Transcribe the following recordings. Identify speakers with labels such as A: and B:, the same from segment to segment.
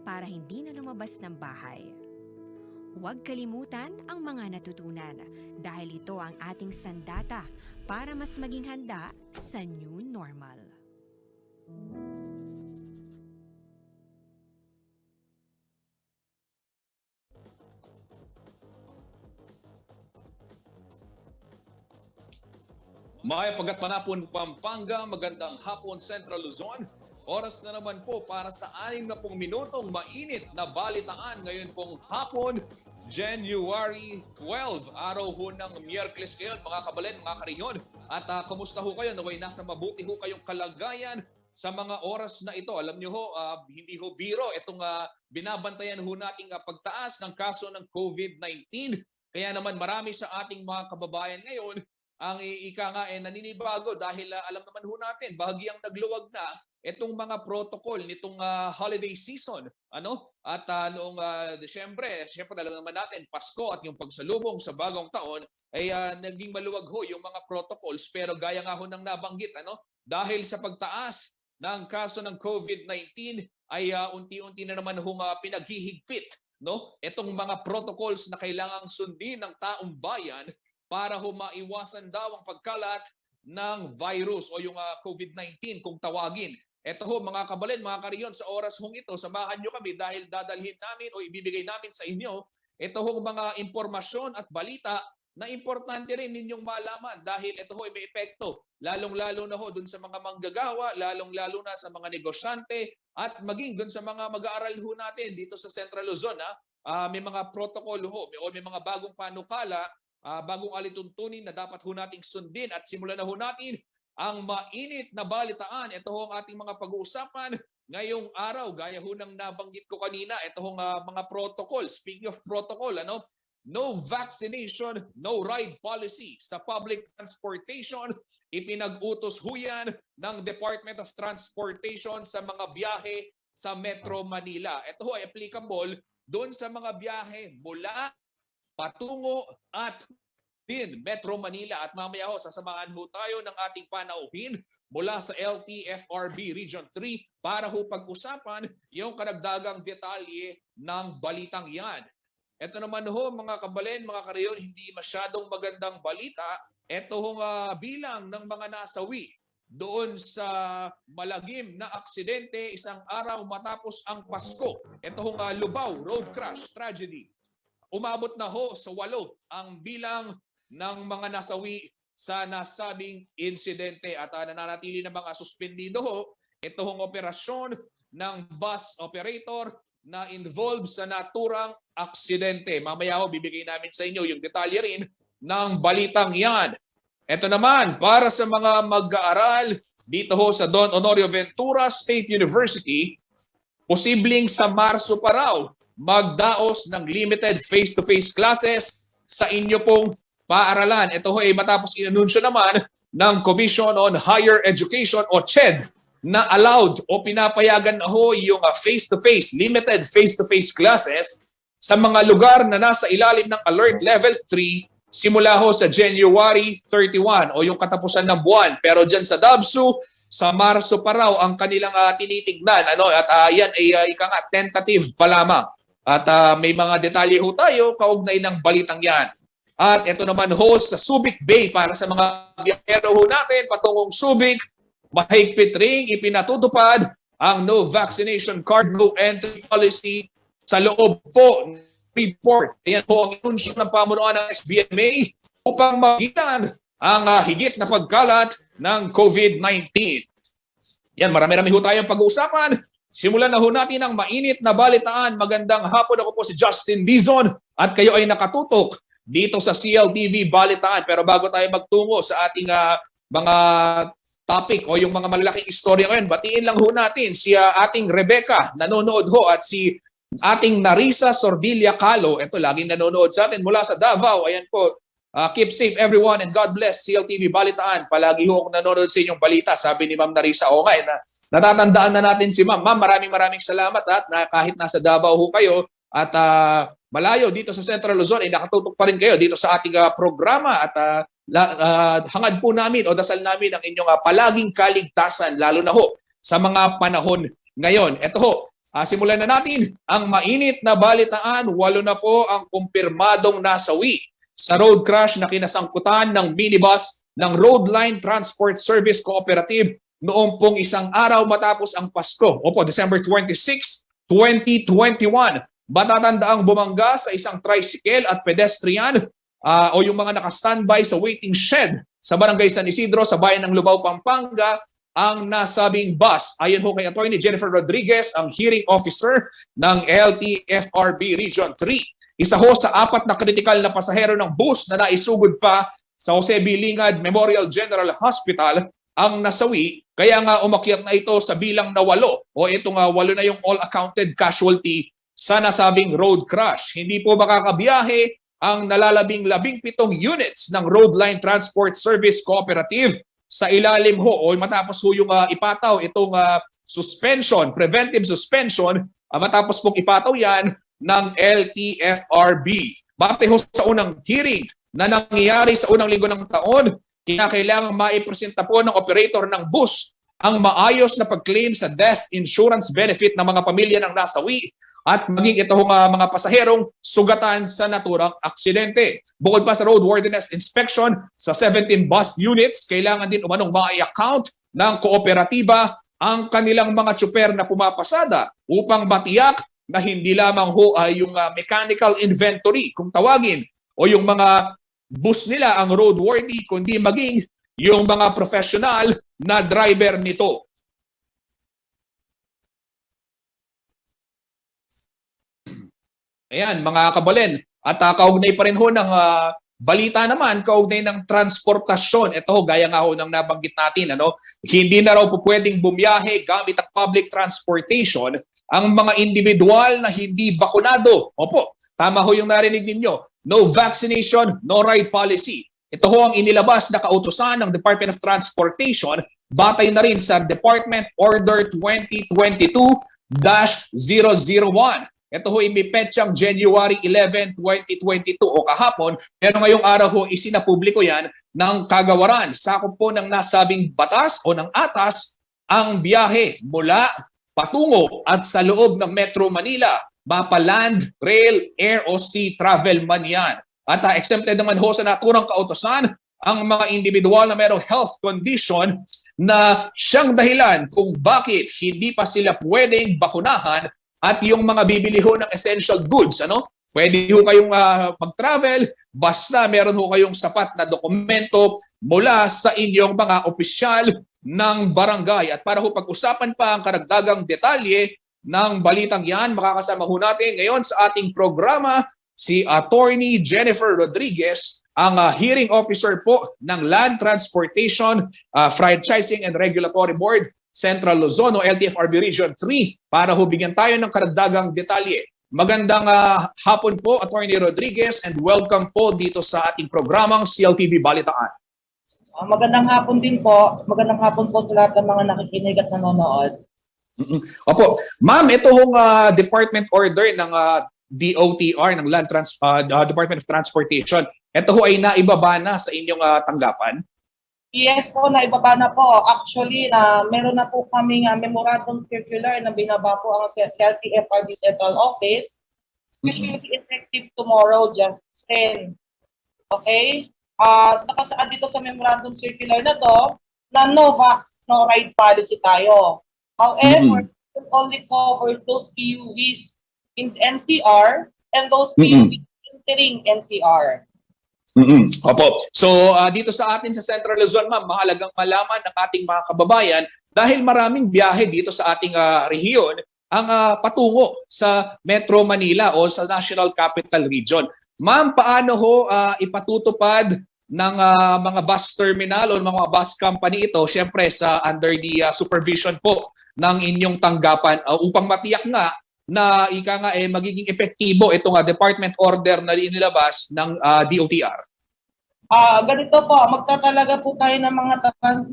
A: para hindi na lumabas ng bahay. Huwag kalimutan ang mga natutunan dahil ito ang ating sandata para mas maging handa sa new normal.
B: May pagkatmanapon Pampanga, magandang hapon Central Luzon. Oras na naman po para sa 60 minutong mainit na balitaan ngayon pong hapon, January 12, araw ho ng Miyerkules ngayon, mga kabalen, mga kariyon. At kumusta ho kayo? Naway nasa mabuti ho kayong kalagayan sa mga oras na ito. Alam niyo ho, hindi ho biro itong binabantayan ho nating pagtaas ng kaso ng COVID-19. Kaya naman marami sa ating mga kababayan ngayon ang ika nga naninibago dahil alam naman ho natin, bahagyang nagluwag na itong mga protocol nitong holiday season. At noong Desyembre, siyempre alam naman natin, Pasko at yung pagsalubong sa bagong taon, ay naging maluwag ho yung mga protocols. Pero gaya nga ho ng nabanggit, dahil sa pagtaas ng kaso ng COVID-19, ay unti-unti na naman hong pinaghihigpit itong mga protocols na kailangang sundin ng taong bayan para ho maiwasan daw ang pagkalat ng virus o yung COVID-19 kung tawagin. Ito ho mga kabalen, mga kariyon, sa oras hong ito, samahan nyo kami dahil dadalhin namin o ibibigay namin sa inyo ito hong mga impormasyon at balita na importante rin ninyong malaman dahil ito ho ay may epekto. Lalong-lalo na ho dun sa mga manggagawa, lalong-lalo na sa mga negosyante at maging dun sa mga mag-aaral ho natin dito sa Central Luzon. May mga protocol ho o may mga bagong panukala, bagong alituntunin na dapat ho nating sundin at simulan na ho natin ang mainit na balitaan. Ito ho ang ating mga pag-uusapan ngayong araw. Gaya ho ng nabanggit ko kanina, ito ho mga protocol. Speaking of protocol, no vaccination, no ride policy sa public transportation. Ipinag-utos ho yan ng Department of Transportation sa mga biyahe sa Metro Manila. Ito ho ay applicable doon sa mga biyahe mula patungo at din Metro Manila. At mamaya ho, sasamahan ho tayo ng ating panauhin mula sa LTFRB Region 3 para ho pag-usapan yung karagdagang detalye ng balitang yan. Ito naman ho mga kabalen, mga kariyon, hindi masyadong magandang balita. Ito ho bilang ng mga nasawi doon sa malagim na aksidente isang araw matapos ang Pasko. Ito ho Lubao Road Crash Tragedy. Umabot na ho sa 8 ang bilang ng mga nasawi sa nasabing insidente at nananatili na mga suspendido ho ito hong operasyon ng bus operator na involved sa naturang aksidente. Mamaya ho bibigay namin sa inyo yung detalye rin ng balitang yan. Ito naman para sa mga mag-aaral dito ho sa Don Honorio Ventura State University, posibleng sa Marso pa raw magdaos ng limited face-to-face classes sa inyo pong paaralan. Ito ho ay matapos inanunsyo naman ng Commission on Higher Education o CHED na allowed o pinapayagan na ho yung face-to-face, limited face-to-face classes sa mga lugar na nasa ilalim ng Alert Level 3 simula ho sa January 31 o yung katapusan ng buwan. Pero dyan sa Dabsu, sa Marso pa raw ang kanilang tinitignan. At yan ay tentative pa lamang. At may mga detalye ho tayo kaugnay ng balitang yan. At ito naman ho sa Subic Bay para sa mga biyahero ho natin patungong Subic, mahigpit ring ipinatutupad ang no vaccination card, no entry policy sa loob po ng report. Ayan po ang anunsyo ng pamunuan ng SBMA upang magitan ang higit na pagkalat ng COVID-19. Yan, marami-rami ho tayong pag-uusapan. Simulan na ho natin ang mainit na balitaan. Magandang hapon, ako po si Justin Dizon at kayo ay nakatutok dito sa CLTV Balitaan. Pero bago tayo magtungo sa ating mga topic o yung mga malalaking istorya ngayon, batiin lang ho natin si ating Rebecca, nanonood ho, at si ating Narisa Sordilla Calo. Ito, laging nanonood sa atin mula sa Davao. Ayan po, keep safe everyone and God bless CLTV Balitaan. Palagi ho akong nanonood sa inyong balita, sabi ni Ma'am Narisa. O nga, natatandaan na natin si Ma'am. Ma'am, maraming salamat at kahit nasa Davao ho kayo at malayo dito sa Central Luzon, ay nakatutok pa rin kayo dito sa ating programa at hangad po namin o dasal namin ang inyong palaging kaligtasan, lalo na ho sa mga panahon ngayon. Ito ho, Simulan na natin ang mainit na balitaan. 8 na po ang kumpirmadong nasawi sa road crash na kinasangkutan ng minibus ng Roadline Transport Service Cooperative noong pong isang araw matapos ang Pasko. Opo, December 26, 2021. Matatandaang bumangga sa isang tricycle at pedestrian o yung mga naka-standby sa waiting shed sa Barangay San Isidro sa bayan ng Lubao, Pampanga ang nasabing bus. Ayon ho kay Atty. Jennifer Rodriguez, ang hearing officer ng LTFRB Region 3. Isa ho sa 4 na kritikal na pasahero ng bus na naisugod pa sa Jose Bilingad Memorial General Hospital ang nasawi. Kaya nga umakyat na ito sa bilang na 8 o itong 8 na yung all-accounted casualty sa nasabing road crash. Hindi po makakabiyahe ang nalalabing 17 units ng Roadline Transport Service Cooperative sa ilalim ho o matapos ho yung ipataw itong suspension, preventive suspension, matapos pong ipataw yan ng LTFRB. Bate ho sa unang hearing na nangyayari sa unang linggo ng taon, kinakailangan maipresenta po ng operator ng bus ang maayos na pag-claim sa death insurance benefit ng mga pamilya ng nasawi at maging itong mga pasaherong sugatan sa naturang aksidente. Bukod pa sa roadworthiness inspection sa 17 bus units, kailangan din umanong ma-account ng kooperatiba ang kanilang mga tsuper na pumapasada upang matiyak na hindi lamang ho ay yung mechanical inventory, kung tawagin, o yung mga bus nila ang roadworthy, kundi maging yung mga professional na driver nito. Ayan, mga kabalen. At kaugnay pa rin ho ng balita naman, kaugnay ng transportasyon. Ito ho, gaya nga ho ng nabanggit natin, hindi na raw po pwedeng bumiyahe gamit ang public transportation ang mga individual na hindi bakunado. Opo, tama ho yung narinig ninyo. No vaccination, no ride policy. Ito ho ang inilabas na kautusan ng Department of Transportation batay na rin sa Department Order 2022-001. Ito ho imipetsyang January 11, 2022 o kahapon, pero ngayong araw ho isinapubliko yan ng kagawaran. Sakop po ng nasabing batas o ng atas ang biyahe mula, patungo at sa loob ng Metro Manila, mapa land, rail, air o sea travel man yan. At exempted naman ho sa naturang kautosan ang mga individual na mayroong health condition na siyang dahilan kung bakit hindi pa sila pwedeng bakunahan. At yung mga bibili ho ng essential goods, pwede ho kayong mag-travel basta meron ho kayong sapat na dokumento mula sa inyong mga opisyal ng barangay. At para ho pag-usapan pa ang karagdagang detalye ng balitang yan, makakasama ho natin ngayon sa ating programa si Attorney Jennifer Rodriguez, ang hearing officer po ng Land Transportation, Franchising and Regulatory Board, Central Luzon o LTFRB Region 3 para hubigyan tayo ng karagdagang detalye. Magandang hapon po, Attorney Rodriguez, and welcome po dito sa ating programang CLTV Balitaan.
C: Magandang hapon din po. Magandang hapon po sa lahat ng mga nakikinig at nanonood.
B: Opo. Ma'am, ito hong department order ng DOTR, ng Department of Transportation. Ito ho ay naibaba na sa inyong tanggapan?
C: Yes po, naibaba na po. Actually, meron na po kaming memorandum circular na binaba po ang LTFRB Central Office, which will be effective tomorrow, just 10. Okay? Nakasaad dito sa memorandum circular na to na no vax, no ride policy tayo. However, it only cover those PUVs in NCR and those PUVs entering NCR.
B: Opo. So dito sa atin sa Central Luzon, ma'am, mahalagang malaman ng ating mga kababayan dahil maraming biyahe dito sa ating rehiyon ang patungo sa Metro Manila o sa National Capital Region. Ma'am, paano ho ipatutupad ng mga bus terminal o mga bus company ito, syempre sa under the supervision po ng inyong tanggapan upang matiyak nga na magiging epektibo itong department order na inilabas ng DOTR?
C: Ganito po, magtatalaga po tayo ng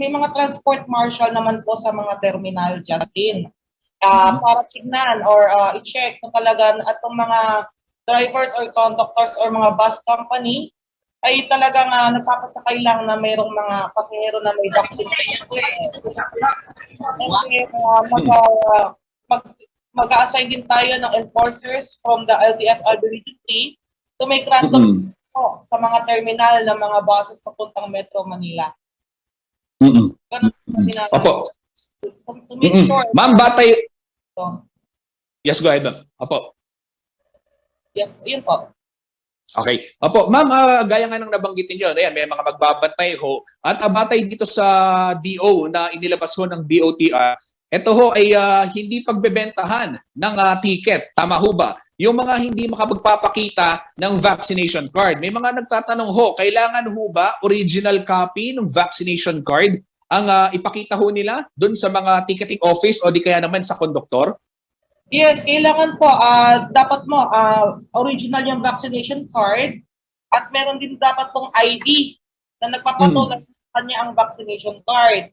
C: may mga transport marshal naman po sa mga terminal, Justin. Para tignan or i-check na talaga at itong mga drivers or conductors or mga bus company ay talagang napapasakay lang na mayroong mga pasahero na may vaccine. mag-a-assign din tayo ng enforcers from the LTFRB Region 3 to make random po sa mga terminal ng mga buses papuntang Metro Manila. Ganun po ginagawa.
B: Opo.
C: To make sure.
B: Ma'am, batay...
C: So,
B: Yes, go ahead, ma'am. Opo.
C: yes, yun po.
B: Okay. Opo, ma'am, gaya nga ng nabanggit niyo, ayan, may mga magbabantay ho. At batay dito sa DO na inilabas ho ng DOTR, ito ho ay hindi pagbebentahan ng ticket. Tama ho ba? Yung mga hindi makapagpapakita ng vaccination card. May mga nagtatanong ho, kailangan ho ba original copy ng vaccination card ang ipakita ho nila doon sa mga ticketing office o di kaya naman sa konduktor?
C: Yes, kailangan po, dapat mo, original yung vaccination card at meron din dapat pong ID na nagpapatunay sa kanya ang vaccination card.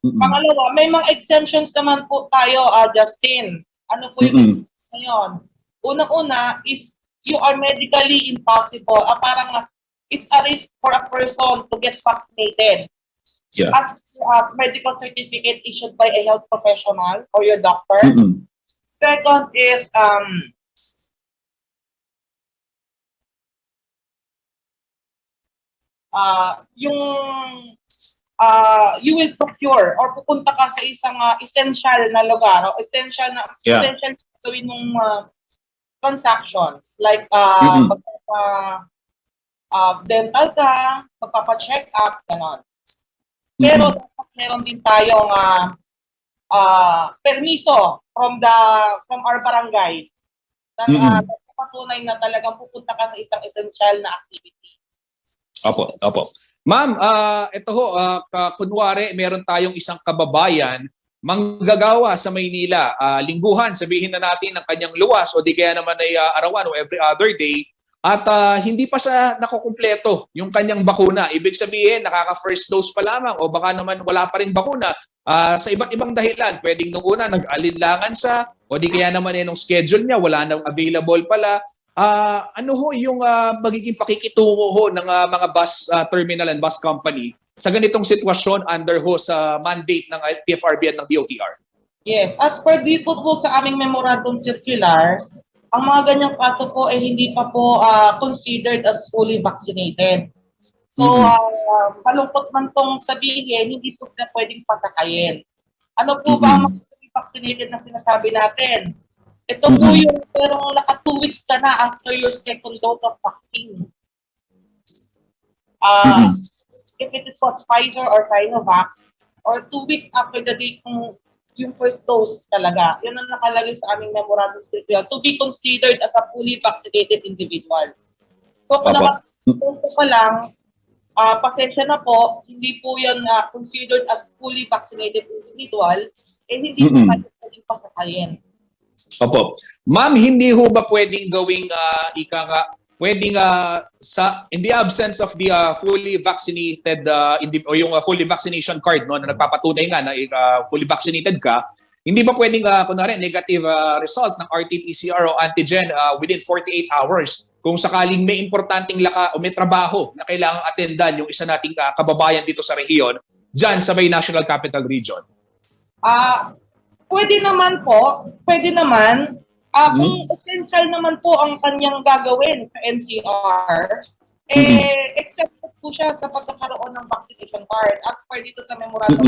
C: Pangalawa, may mga exemptions naman po tayo, Justin. Ano po yung ngayon? Unang-una is you are medically impossible. Parang it's a risk for a person to get vaccinated.
B: Yeah.
C: As medical certificate issued by a health professional or your doctor. Second is you will procure or pupunta ka sa isang essential na lugar o essential na gawin mong transactions like dental ka, magpapa-check up, gano'n. Pero dapat meron din tayong permiso from our barangay na patunay na talagang pupunta ka sa isang essential na activity.
B: Opo. Ma'am, ito ho, kunwari meron tayong isang kababayan manggagawa sa Maynila, lingguhan, sabihin na natin ang kanyang luwas o di kaya naman ay arawan o every other day at hindi pa siya nakukumpleto yung kanyang bakuna. Ibig sabihin, nakaka-first dose pa lamang o baka naman wala pa rin bakuna. Sa iba't ibang dahilan, pwedeng nung una nag-alinlangan siya o di kaya naman nung schedule niya wala nang available pala. Ano ho yung magiging pakikitungo ho ng mga bus terminal and bus company sa ganitong sitwasyon under ho sa mandate ng TFRB at ng DOTR?
C: Yes, as per dito po sa aming memorandum circular, ang mga ganyang kaso po ay hindi pa po considered as fully vaccinated. So, malungkot man tong sabihin, hindi po sila pwedeng pasakayin. Ano po ba ang fully vaccinated na sinasabi natin? Ito po yung pero naka 2 weeks ka na after your second dose of vaccine. If it was Pfizer or Sinovac, or 2 weeks after the date kung yung first dose talaga. Yun ang nakalagay sa aming memorandum circular to be considered as a fully vaccinated individual. So kung naka-dose pa lang, pasensya na po, hindi po yan considered as fully vaccinated individual, hindi po tayo pwedeng pasakayin.
B: Opo. Ma'am, hindi ho ba pwedeng gawing pwedeng in the absence of the fully vaccinated o yung fully vaccination card no na nagpapatunay nga na fully vaccinated ka, hindi ba pwedeng kunwari negative result ng RT-PCR o antigen within 48 hours kung sakaling may importanteng laka o may trabaho na kailangang atendan yung isa nating kababayan dito sa rehiyon diyan sa may National Capital Region?
C: Pwede naman po, pwede naman. Kung essential naman po ang kanyang gagawin sa NCR, except po siya sa pagkakaroon ng vaccination card as per dito sa memorandum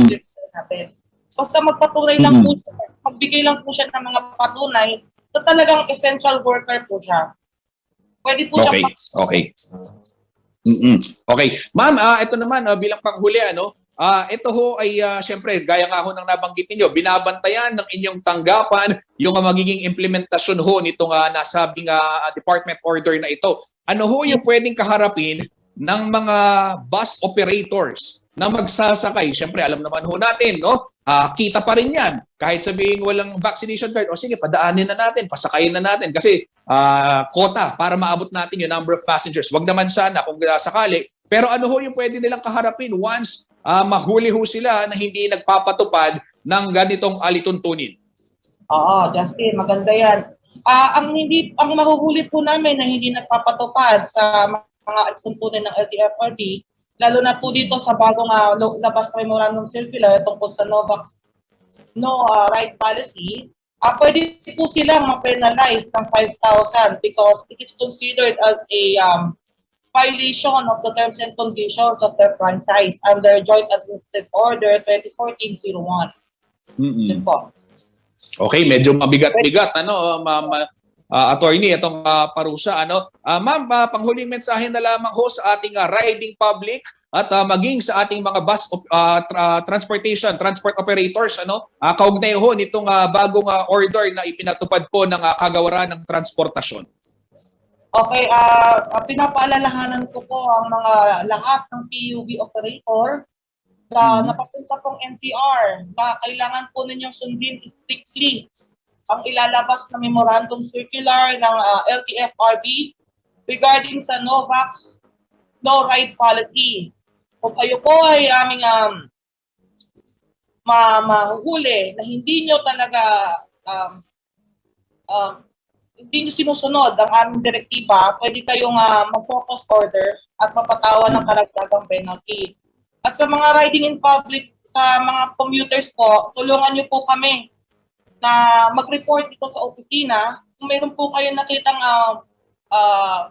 C: natin. Basta magpatunay lang po siya, magbigay lang po siya ng mga patunay na talagang essential worker po siya. Pwede po siya.
B: Okay. Okay. Ma'am, ito naman bilang panghuli, ito ho ay siyempre gaya nga ho ng nabanggit ninyo, binabantayan ng inyong tanggapan yung magiging implementasyon ho nitong nasabing department order na ito. Ano ho yung pwedeng kaharapin ng mga bus operators na magsasakay? Siyempre alam naman ho natin, no? Kita pa rin yan. Kahit sabihin walang vaccination card, o sige, padaanin na natin, pasakayin na natin kasi quota para maabot natin yung number of passengers. Wag naman sana kung sakali. Pero ano ho yung pwede nilang kaharapin once mahuli ho sila na hindi nagpapatupad ng ganitong alituntunin?
C: Oo, Justin, maganda yan. Ang mahuhuli po namin na hindi nagpapatupad sa mga alituntunin ng LTFRB, lalo na po dito sa bagong labas memorandum circular tungkol sa no right policy, pwede po silang ma-penalize ng 5,000 because it is considered as a violation of the terms and conditions of their franchise under Joint Administrative Order 2014-01. Yun po.
B: Okay, medyo mabigat-bigat attorney itong parusa ma'am, panghuling mensahe na lamang ho sa ating riding public at maging sa ating mga bus transport operators kaugnay ho nitong bagong order na ipinatupad po ng kagawaran ng transportasyon.
C: Okay, pinapaalalahanan ko po ang mga lahat ng PUV operator na napapunta pong NCR na kailangan po ninyong sundin strictly ang ilalabas na memorandum circular ng LTFRB regarding sa no vax, no ride policy. Kung kayo po ay aming mahuhuli na hindi nyo talaga hindi nyo sinusunod ang aming direktiba, pwede kayong mag-focus order at mapatawa ng karagdagang penalty. At sa mga riding in public, sa mga commuters po, tulungan nyo po kami na mag-report dito sa opisina. Kung mayroon po kayo nakitang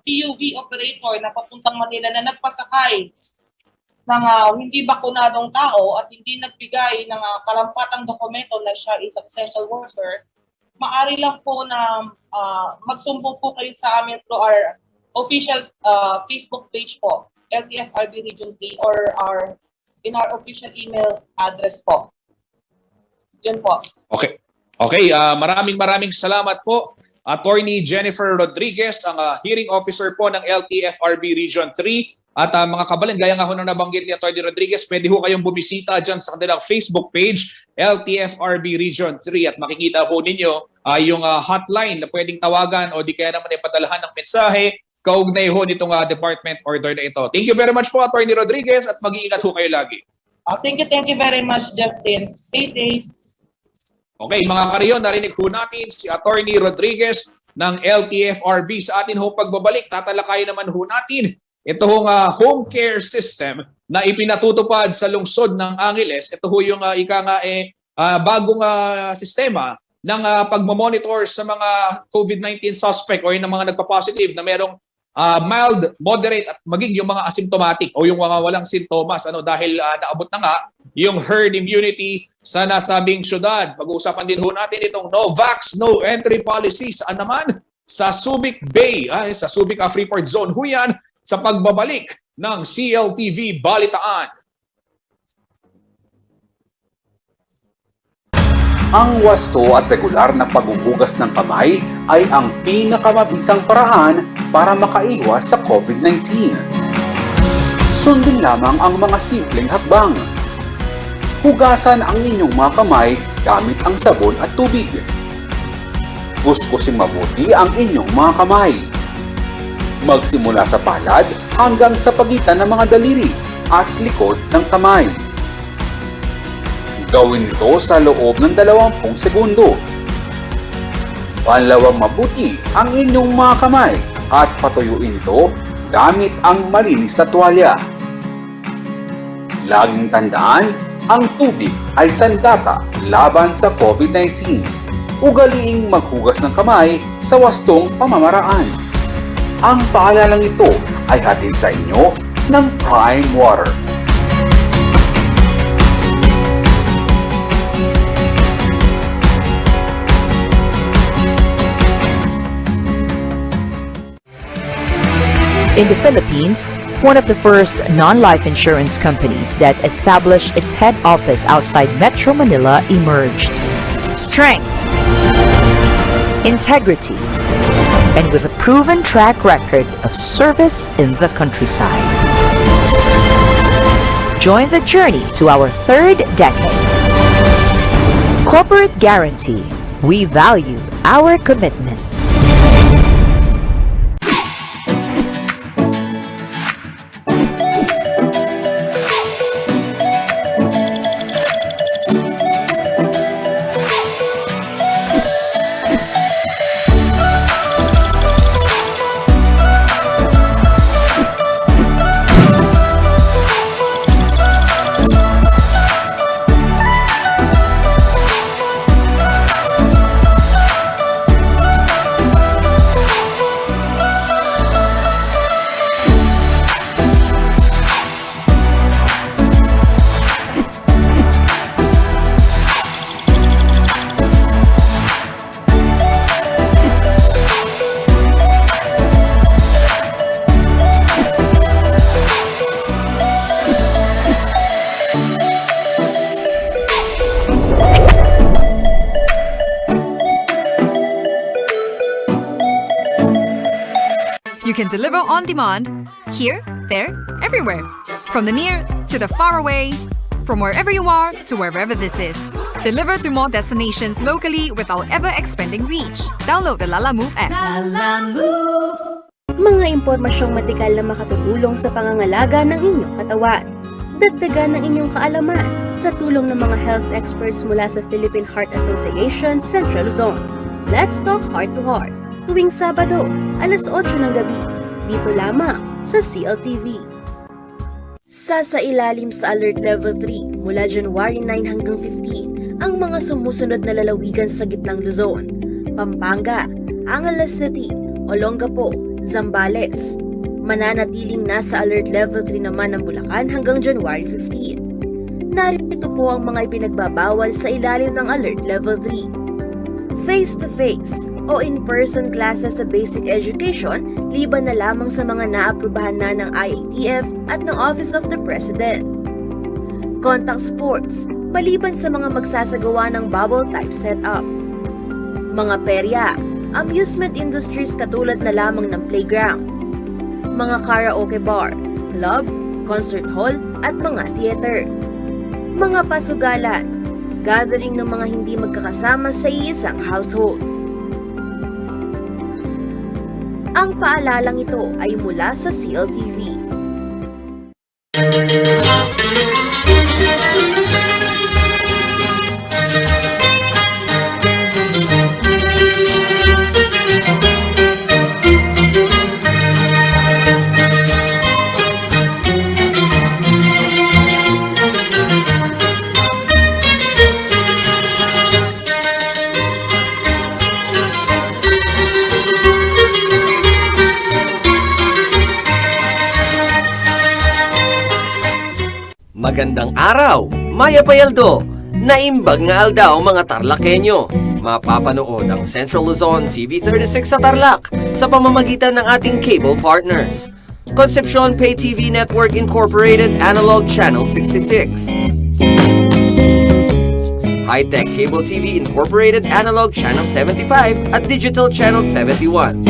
C: PUV operator na papuntang Manila na nagpasakay ng hindi bakunadong tao at hindi nagbigay ng karampatang dokumento na siya is essential worker, maaari lang po na magsumbong po kayo sa amin through our official Facebook page po, LTFRB Region 3, or in our official email address po. Yun po.
B: Okay. Maraming salamat po, Attorney Jennifer Rodriguez, ang hearing officer po ng LTFRB Region 3. At mga kabalan, gaya nga ho na nabanggit ni Atty. Rodriguez, pwede ho kayong bumisita dyan sa kanilang Facebook page, LTFRB Region 3, at makikita po ninyo yung hotline na pwedeng tawagan o di kaya naman ipadalahan ng mensahe kaugnay ho nitong department order na ito. Thank you very much po, Atty. Rodriguez, at mag-iingat ho kayo lagi.
C: Thank you very much, Justin. Stay safe.
B: Okay, mga kariyon, narinig po natin si Atty. Rodriguez ng LTFRB. Sa atin ho pagbabalik, tatalakayin naman ho natin ito hong home care system na ipinatutupad sa lungsod ng Angeles. Ito ho yung bagong sistema ng pagmamonitor sa mga COVID-19 suspect o yung mga nagpa-positive na merong mild, moderate at maging yung mga asymptomatic o yung mga walang sintomas dahil naabot na nga yung herd immunity sa nasabing syudad. Pag-uusapan din ho natin itong no vax, no entry policy. Saan naman? Sa Subic Bay, sa Subic Freeport Zone. Huyan sa pagbabalik ng CLTV Balitaan.
D: Ang wasto at regular na paghuhugas ng kamay ay ang pinakamabisang paraan para makaiwas sa COVID-19. Sundin lamang ang mga simpleng hakbang. Hugasan ang inyong mga kamay gamit ang sabon at tubig. Kuskusin mabuti ang inyong mga kamay. Magsimula sa palad hanggang sa pagitan ng mga daliri at likod ng kamay. Gawin ito sa loob ng 20 segundo. Panlawang mabuti ang inyong mga kamay at patuyuin ito gamit ang malinis na tuwalya. Laging tandaan, ang tubig ay sandata laban sa COVID-19. Ugaliing maghugas ng kamay sa wastong pamamaraan. Ang paalalang ito ay hatid sa inyo ng Prime Water.
E: In the Philippines, one of the first non-life insurance companies that established its head office outside Metro Manila emerged. Strength, integrity, and with a proven track record of service in the countryside. Join the journey to our 3rd decade. Corporate Guarantee. We value our commitment.
F: You can deliver on demand, here, there, everywhere. From the near to the far away, from wherever you are to wherever this is. Deliver to more destinations locally without ever expanding reach. Download the Lala Move app.
G: Mga impormasyong medikal na makatutulong sa pangangalaga ng inyong katawan. Dagdagan ng inyong kaalaman sa tulong ng mga health experts mula sa Philippine Heart Association Central Luzon. Let's Talk Heart to Heart, tuwing Sabado, alas 8 ng gabi, dito lamang sa CLTV. Sasailalim sa Alert Level 3 mula January 9 hanggang 15 ang mga sumusunod na lalawigan sa gitnang Luzon: Pampanga, Angeles City, Olongapo, Zambales. Mananatiling nasa Alert Level 3 naman ang Bulacan hanggang January 15. Narito po ang mga ipinagbabawal sa ilalim ng Alert Level 3. Face-to-face o in-person classes sa basic education liban na lamang sa mga naaprubahan na ng IATF at ng Office of the President. Contact sports maliban sa mga magsasagawa ng bubble type setup. Mga perya, amusement industries katulad na lamang ng playground. Mga karaoke bar, club, concert hall at mga theater. Mga pasugalan, gathering ng mga hindi magkakasama sa iisang household. Ang paalalang ito ay mula sa CLTV.
H: Magandang araw, Maya Payaldo. Naimbag nga aldaw mga Tarlakenyo. Mapapanood ang Central Luzon TV36 sa Tarlac sa pamamagitan ng ating cable partners. Concepcion Pay TV Network Incorporated Analog Channel 66. High-Tech Cable TV Incorporated Analog Channel 75 at Digital Channel 71.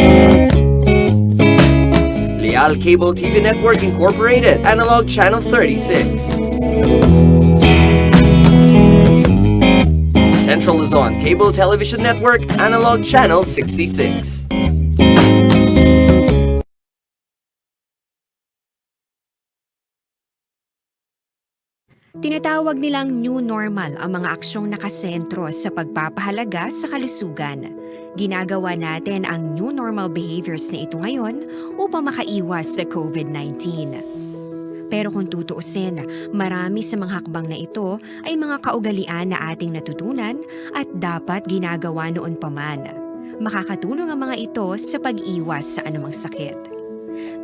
H: Leal Cable TV Network Incorporated Analog Channel 36. Central Luzon Cable Television Network Analog Channel 66.
A: Tinatawag nilang new normal ang mga aksyong nakasentro sa pagpapahalaga sa kalusugan. Ginagawa natin ang new normal behaviors na ito ngayon upang makaiwas sa COVID-19. Pero kung tutuusin, marami sa mga hakbang na ito ay mga kaugalian na ating natutunan at dapat ginagawa noon pa man. Makakatulong ang mga ito sa pag-iwas sa anumang sakit.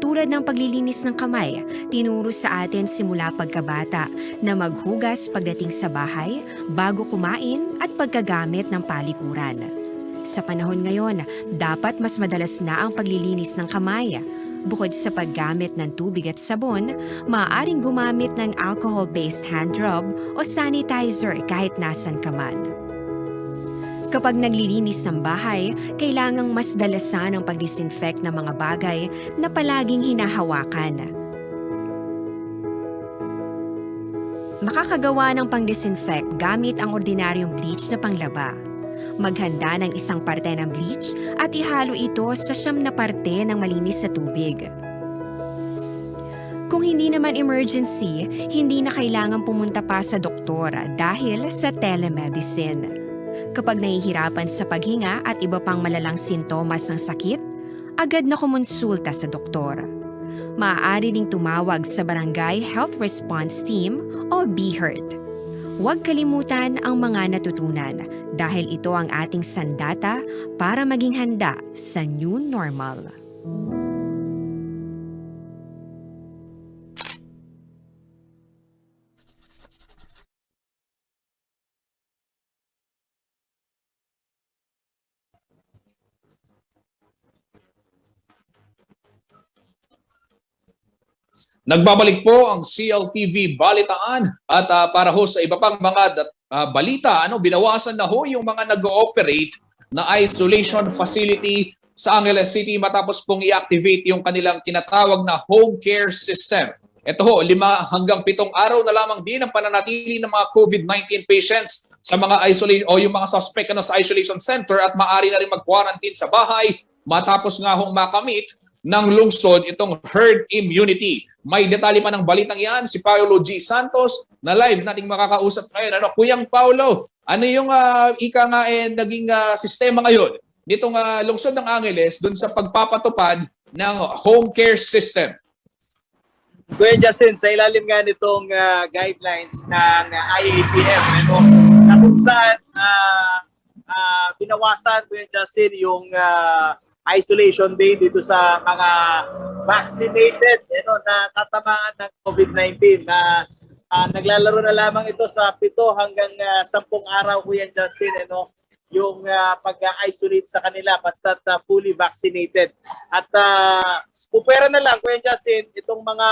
A: Tulad ng paglilinis ng kamay, tinuro sa atin simula pagkabata na maghugas pagdating sa bahay, bago kumain at pagkagamit ng palikuran. Sa panahon ngayon, dapat mas madalas na ang paglilinis ng kamay. Bukod sa paggamit ng tubig at sabon, maaaring gumamit ng alcohol-based hand rub o sanitizer kahit nasan ka man. Kapag naglilinis ng bahay, kailangang mas dalasan ang pag-disinfect ng mga bagay na palaging hinahawakan. Makakagawa ng pang-disinfect gamit ang ordinaryong bleach na panglaba. Maghanda ng isang parte ng bleach at ihalo ito sa 9 na parte ng malinis na tubig. Kung hindi naman emergency, hindi na kailangan pumunta pa sa doktor dahil sa telemedicine. Kapag nahihirapan sa paghinga at iba pang malalang sintomas ng sakit, agad na kumonsulta sa doktor. Maaari ding tumawag sa Barangay Health Response Team o BHERT. Huwag kalimutan ang mga natutunan dahil ito ang ating sandata para maging handa sa new normal.
B: Nagbabalik po ang CLTV Balitaan at para ho sa iba pang mga balita, binawasan na ho yung mga nag-ooperate na isolation facility sa Angeles City matapos pong i-activate yung kanilang tinatawag na home care system. Ito ho, 5 hanggang 7 araw na lamang din ang pananatili ng mga COVID-19 patients sa mga isolation o yung mga suspect sa isolation center at maaari na rin mag-quarantine sa bahay matapos nga hong makamit ng lungsod itong herd immunity. May detalye pa ng balitang yan si Paolo G. Santos na live nating makakausap ngayon. Kuyang Paolo, ano yung naging sistema ngayon nitong lungsod ng Angeles dun sa pagpapatupad ng home care system?
I: Kuya Justin, sa ilalim nga nitong guidelines ng IATF, na kung saan binawasan, Kuya Justin, yung isolation day dito sa mga vaccinated na tatamaan ng COVID-19 na naglalaro na lamang ito sa 7 hanggang 10 araw, Kuya Justin, yung pag-isolate sa kanila basta't fully vaccinated. At pupera na lang, Kuya Justin, itong mga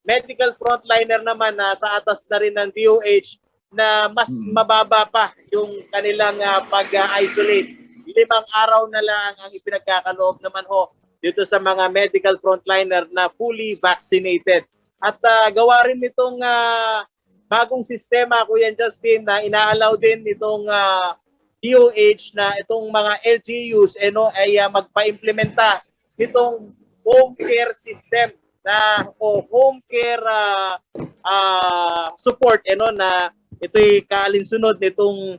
I: medical frontliner naman na sa atas na rin ng DOH na mas mababa pa yung kanilang pag-isolate. 5 araw na lang ang ipinagkakaloob naman ho dito sa mga medical frontliner na fully vaccinated. At gawa rin itong bagong sistema, Kuya Justin, na inaalaw din itong DOH na itong mga LGUs ay magpa-implementa itong home care system na o home care support na ito'y kaalinsunod nitong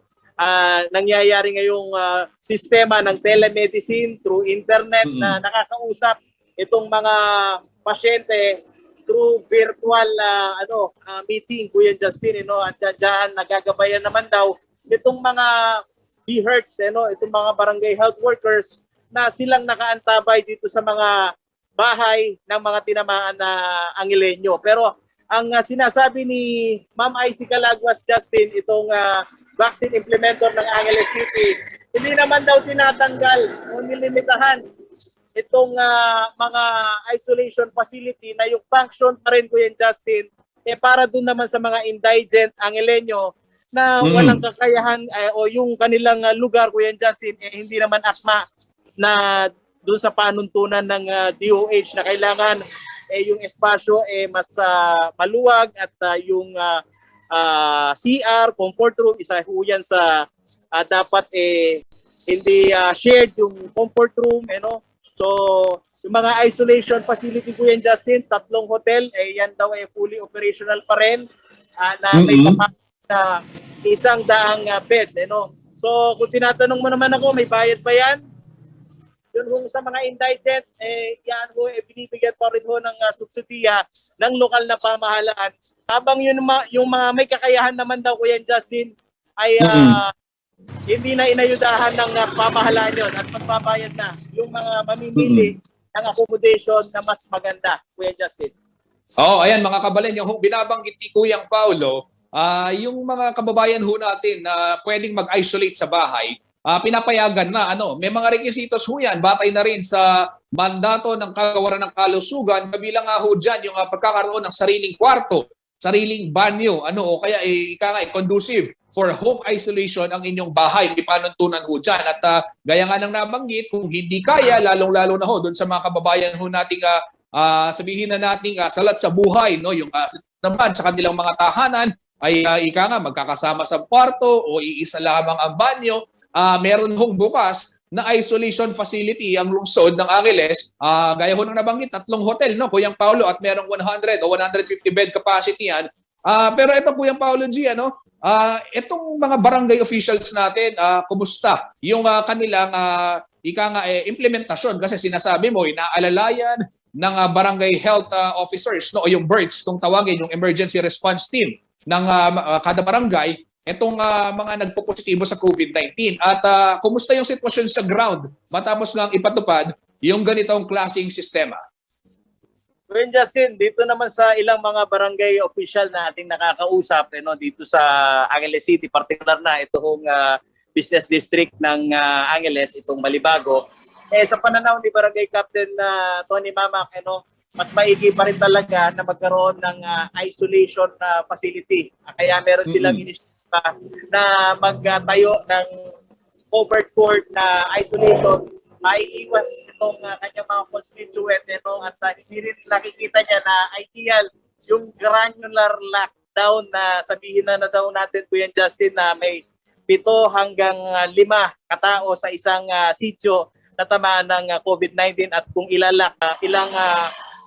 I: nangyayari ngayong sistema ng telemedicine through internet na nakakausap itong mga pasyente through virtual meeting, Kuya Justin, at dyan nagagabayan naman daw itong mga BHERTs, itong mga barangay health workers na silang nakaantabay dito sa mga bahay ng mga tinamaan na Angelenyo. Pero ang sinasabi ni Ma'am IC Calaguas, Justin, itong vaccine implementer ng Angeles City, hindi naman daw tinatanggal o nilimitahan itong mga isolation facility na yung function pa rin, Kuya Justin, para dun naman sa mga indigent Angelenyo na walang kakayahan o yung kanilang lugar, Kuya Justin, hindi naman akma na doon sa panuntunan ng DOH na kailangan yung espasyo mas maluwag at yung CR, comfort room, isa ho yan sa dapat hindi shared yung comfort room. So, yung mga isolation facility, Kuya Justin, 3 hotel, yan daw fully operational pa rin na may na 100 bed. So kung tinatanong mo naman ako, may bayad ba yan? Yun kung sa mga indigent, yan ho, binibigyan pa rin ho ng subsidiya ng lokal na pamahalaan. Habang yung mga may kakayahan naman daw, Kuya Justin, ay hindi na inayudahan ng pamahalaan yun at magbabayad na yung mga mamimili ng accommodation na mas maganda, Kuya Justin.
B: Ayan mga kabalin, yung binabanggit ni Kuyang Paulo, yung mga kababayan ho natin na pwedeng mag-isolate sa bahay, pinapayagan na. May mga requisitos ho yan, batay na rin sa mandato ng Kagawaran ng Kalusugan, kabilang nga ho dyan yung pagkakaroon ng sariling kwarto, sariling banyo, o kaya conducive for home isolation ang inyong bahay. May panuntunan ho dyan. At gaya nga nang nabanggit, kung hindi kaya, lalong-lalo na ho doon sa mga kababayan ho nating sabihin na natin salat sa buhay, yung naman sa kanilang mga tahanan ay magkakasama sa kwarto o iisa lamang ang banyo. Meron hong bukas na isolation facility ang lungsod ng Angeles. Gaya ho nang nabanggit, 3 hotel, Kuyang Paulo, at merong 100 o 150 bed capacity yan. Pero ito, Kuyang Paulo G, itong mga barangay officials natin, kumusta yung kanilang implementasyon? Kasi sinasabi mo, inaalalayan ng barangay health officers, o yung BERTs, kung tawagin, yung emergency response team ng kada barangay, itong mga nagpo-positibo sa COVID-19. At kumusta yung sitwasyon sa ground matapos lang ipatupad yung ganitong klaseng sistema?
I: Kuya Justin, dito naman sa ilang mga barangay official na ating nakakausap, dito sa Angeles City, particular na itong business district ng Angeles, itong Malibago, sa pananaw ni Barangay Captain Tony Mamak, mas maigi pa rin talaga na magkaroon ng isolation facility. Kaya meron silang inisipa na magtayo ng covered court na isolation maiiwas itong kanyang mga constituent at hindi rin nakikita niya na ideal yung granular lockdown na sabihin na daw natin, Kuya Justin, na may 7 hanggang 5 katao sa isang sitio na tamaan ng COVID-19 at kung ilalak ilang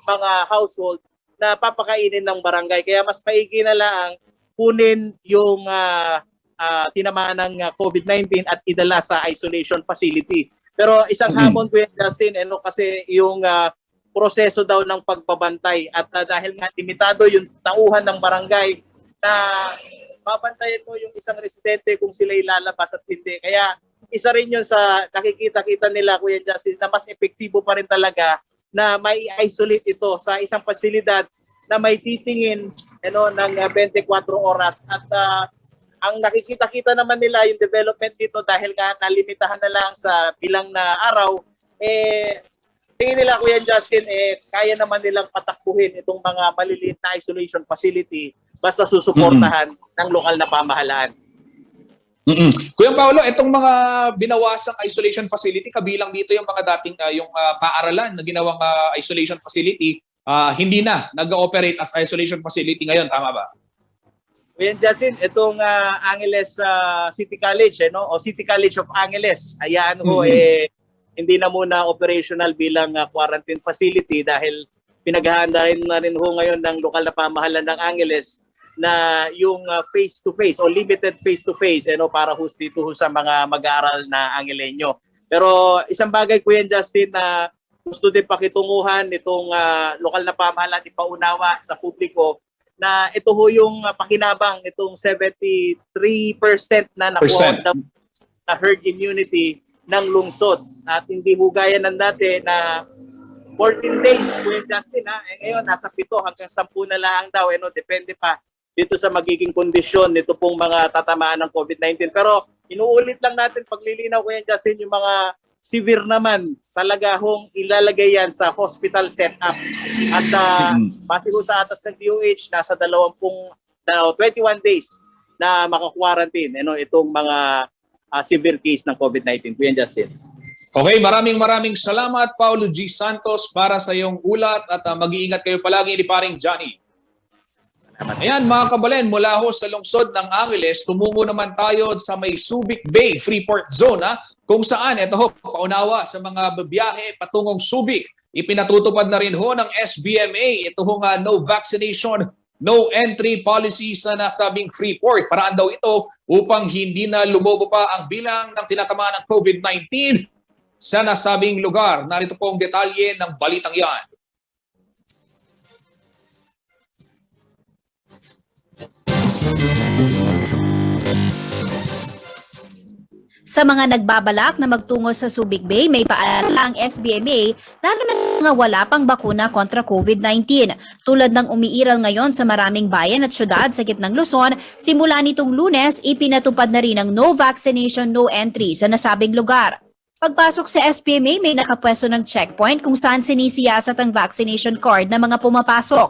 I: mga household na papakainin ng barangay. Kaya mas maigi na lang kunin yung tinamaan ng COVID-19 at idala sa isolation facility. Pero isang hamon, Kuya Justin, kasi yung proseso daw ng pagbabantay at dahil nga limitado yung tauhan ng barangay na babantayan mo yung isang residente kung sila ilalabas at hindi. Kaya isa rin yun sa nakikita-kita nila, Kuya Justin, na mas epektibo pa rin talaga na may isolate ito sa isang pasilidad na may titingin ng 24 oras. At ang nakikita-kita naman nila yung development dito dahil nga nalimitahan na lang sa bilang na araw, tingin nila, Kuya Justin, kaya naman nilang patakbuhin itong mga maliliit na isolation facility basta susuportahan ng lokal na pamahalaan.
B: Kuya Paolo, itong mga binawasang isolation facility, kabilang dito yung mga dating yung paaralan na ginawang isolation facility, hindi na nag-ooperate as isolation facility ngayon, tama ba?
I: Kuya Justin, itong Angeles City College, o City College of Angeles, ayan hindi na muna operational bilang quarantine facility dahil pinaghahanda na rin ngayon ng lokal na pamahalaan ng Angeles na yung face-to-face o limited face-to-face para dito sa mga mag-aaral na Angelenyo. Pero isang bagay, Kuya Justin, na gusto din pakitunguhan itong lokal na pamahalaan, ipaunawa sa publiko na ito yung pakinabang itong 73% na nakuha na herd immunity ng lungsod. At hindi gaya ng dati na 14 days, Kuya Justin, ngayon nasa 7 hanggang 10 na lang daw, depende pa dito sa magiging kondisyon nito pong mga tatamaan ng COVID-19. Pero inuulit lang natin paglilinaw, Kuya Justin, yung mga severe naman, talaga ilalagay yan sa hospital setup. At base sa atas ng DOH, nasa 21 days na maka-quarantine itong mga severe case ng COVID-19. Kuya Justin.
B: Okay, maraming salamat, Paulo G. Santos, para sa iyong ulat at mag-iingat kayo palagi ni paring Johnny. Ayan mga kabalen, mula sa lungsod ng Angeles, tumungo naman tayo sa may Subic Bay Freeport Zone kung saan paunawa sa mga babiyahe patungong Subic. Ipinatutupad na rin ng SBMA no vaccination, no entry policy sa nasabing Freeport. Paraan daw ito upang hindi na lumobo pa ang bilang ng tinatamaan ng COVID-19 sa nasabing lugar. Narito po ang detalye ng balitang yan.
J: Sa mga nagbabalak na magtungo sa Subic Bay, may paalala ang SBMA lalo na sa mga wala pang bakuna kontra COVID-19. Tulad ng umiiral ngayon sa maraming bayan at syudad sa gitnang Luzon, simula nitong Lunes, ipinatupad na rin ang no vaccination, no entry sa nasabing lugar. Pagpasok sa SBMA, may nakapwesto ng checkpoint kung saan sinisiyasat ang vaccination card ng mga pumapasok.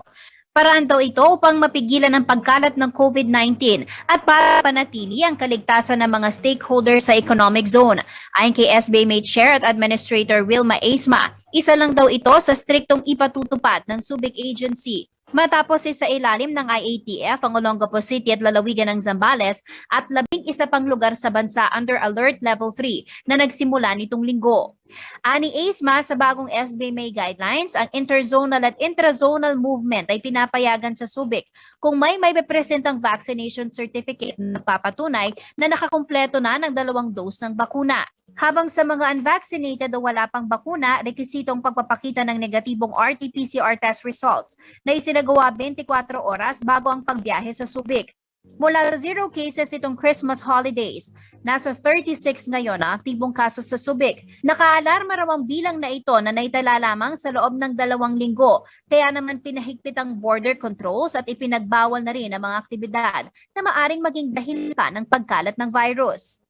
J: Paraan daw ito upang mapigilan ang pagkalat ng COVID-19 at para panatili ang kaligtasan ng mga stakeholders sa economic zone. Ayon kay SBMA Chair at Administrator Wilma Aisma, isa lang daw ito sa striktong ipatutupad ng Subic Agency. Matapos isa ilalim ng IATF ang Olongapo City at lalawigan ng Zambales at 11 pang lugar sa bansa under Alert Level 3 na nagsimula nitong linggo. Ani Aisma, sa bagong SBMA guidelines, ang interzonal at intrazonal movement ay pinapayagan sa Subic kung may presentang vaccination certificate na papatunay na nakakumpleto na ng 2 dose ng bakuna. Habang sa mga unvaccinated o wala pang bakuna, rekisitong pagpapakita ng negatibong RT-PCR test results na isinagawa 24 oras bago ang pagbiyahe sa Subic. Mula sa 0 cases itong Christmas holidays, nasa 36 ngayon ang aktibong kaso sa Subic. Nakaalarma raw ang bilang na ito na naitala lamang sa loob ng 2 linggo. Kaya naman pinahigpit ang border controls at ipinagbawal na rin ang mga aktibidad na maaring maging dahil pa ng pagkalat ng virus.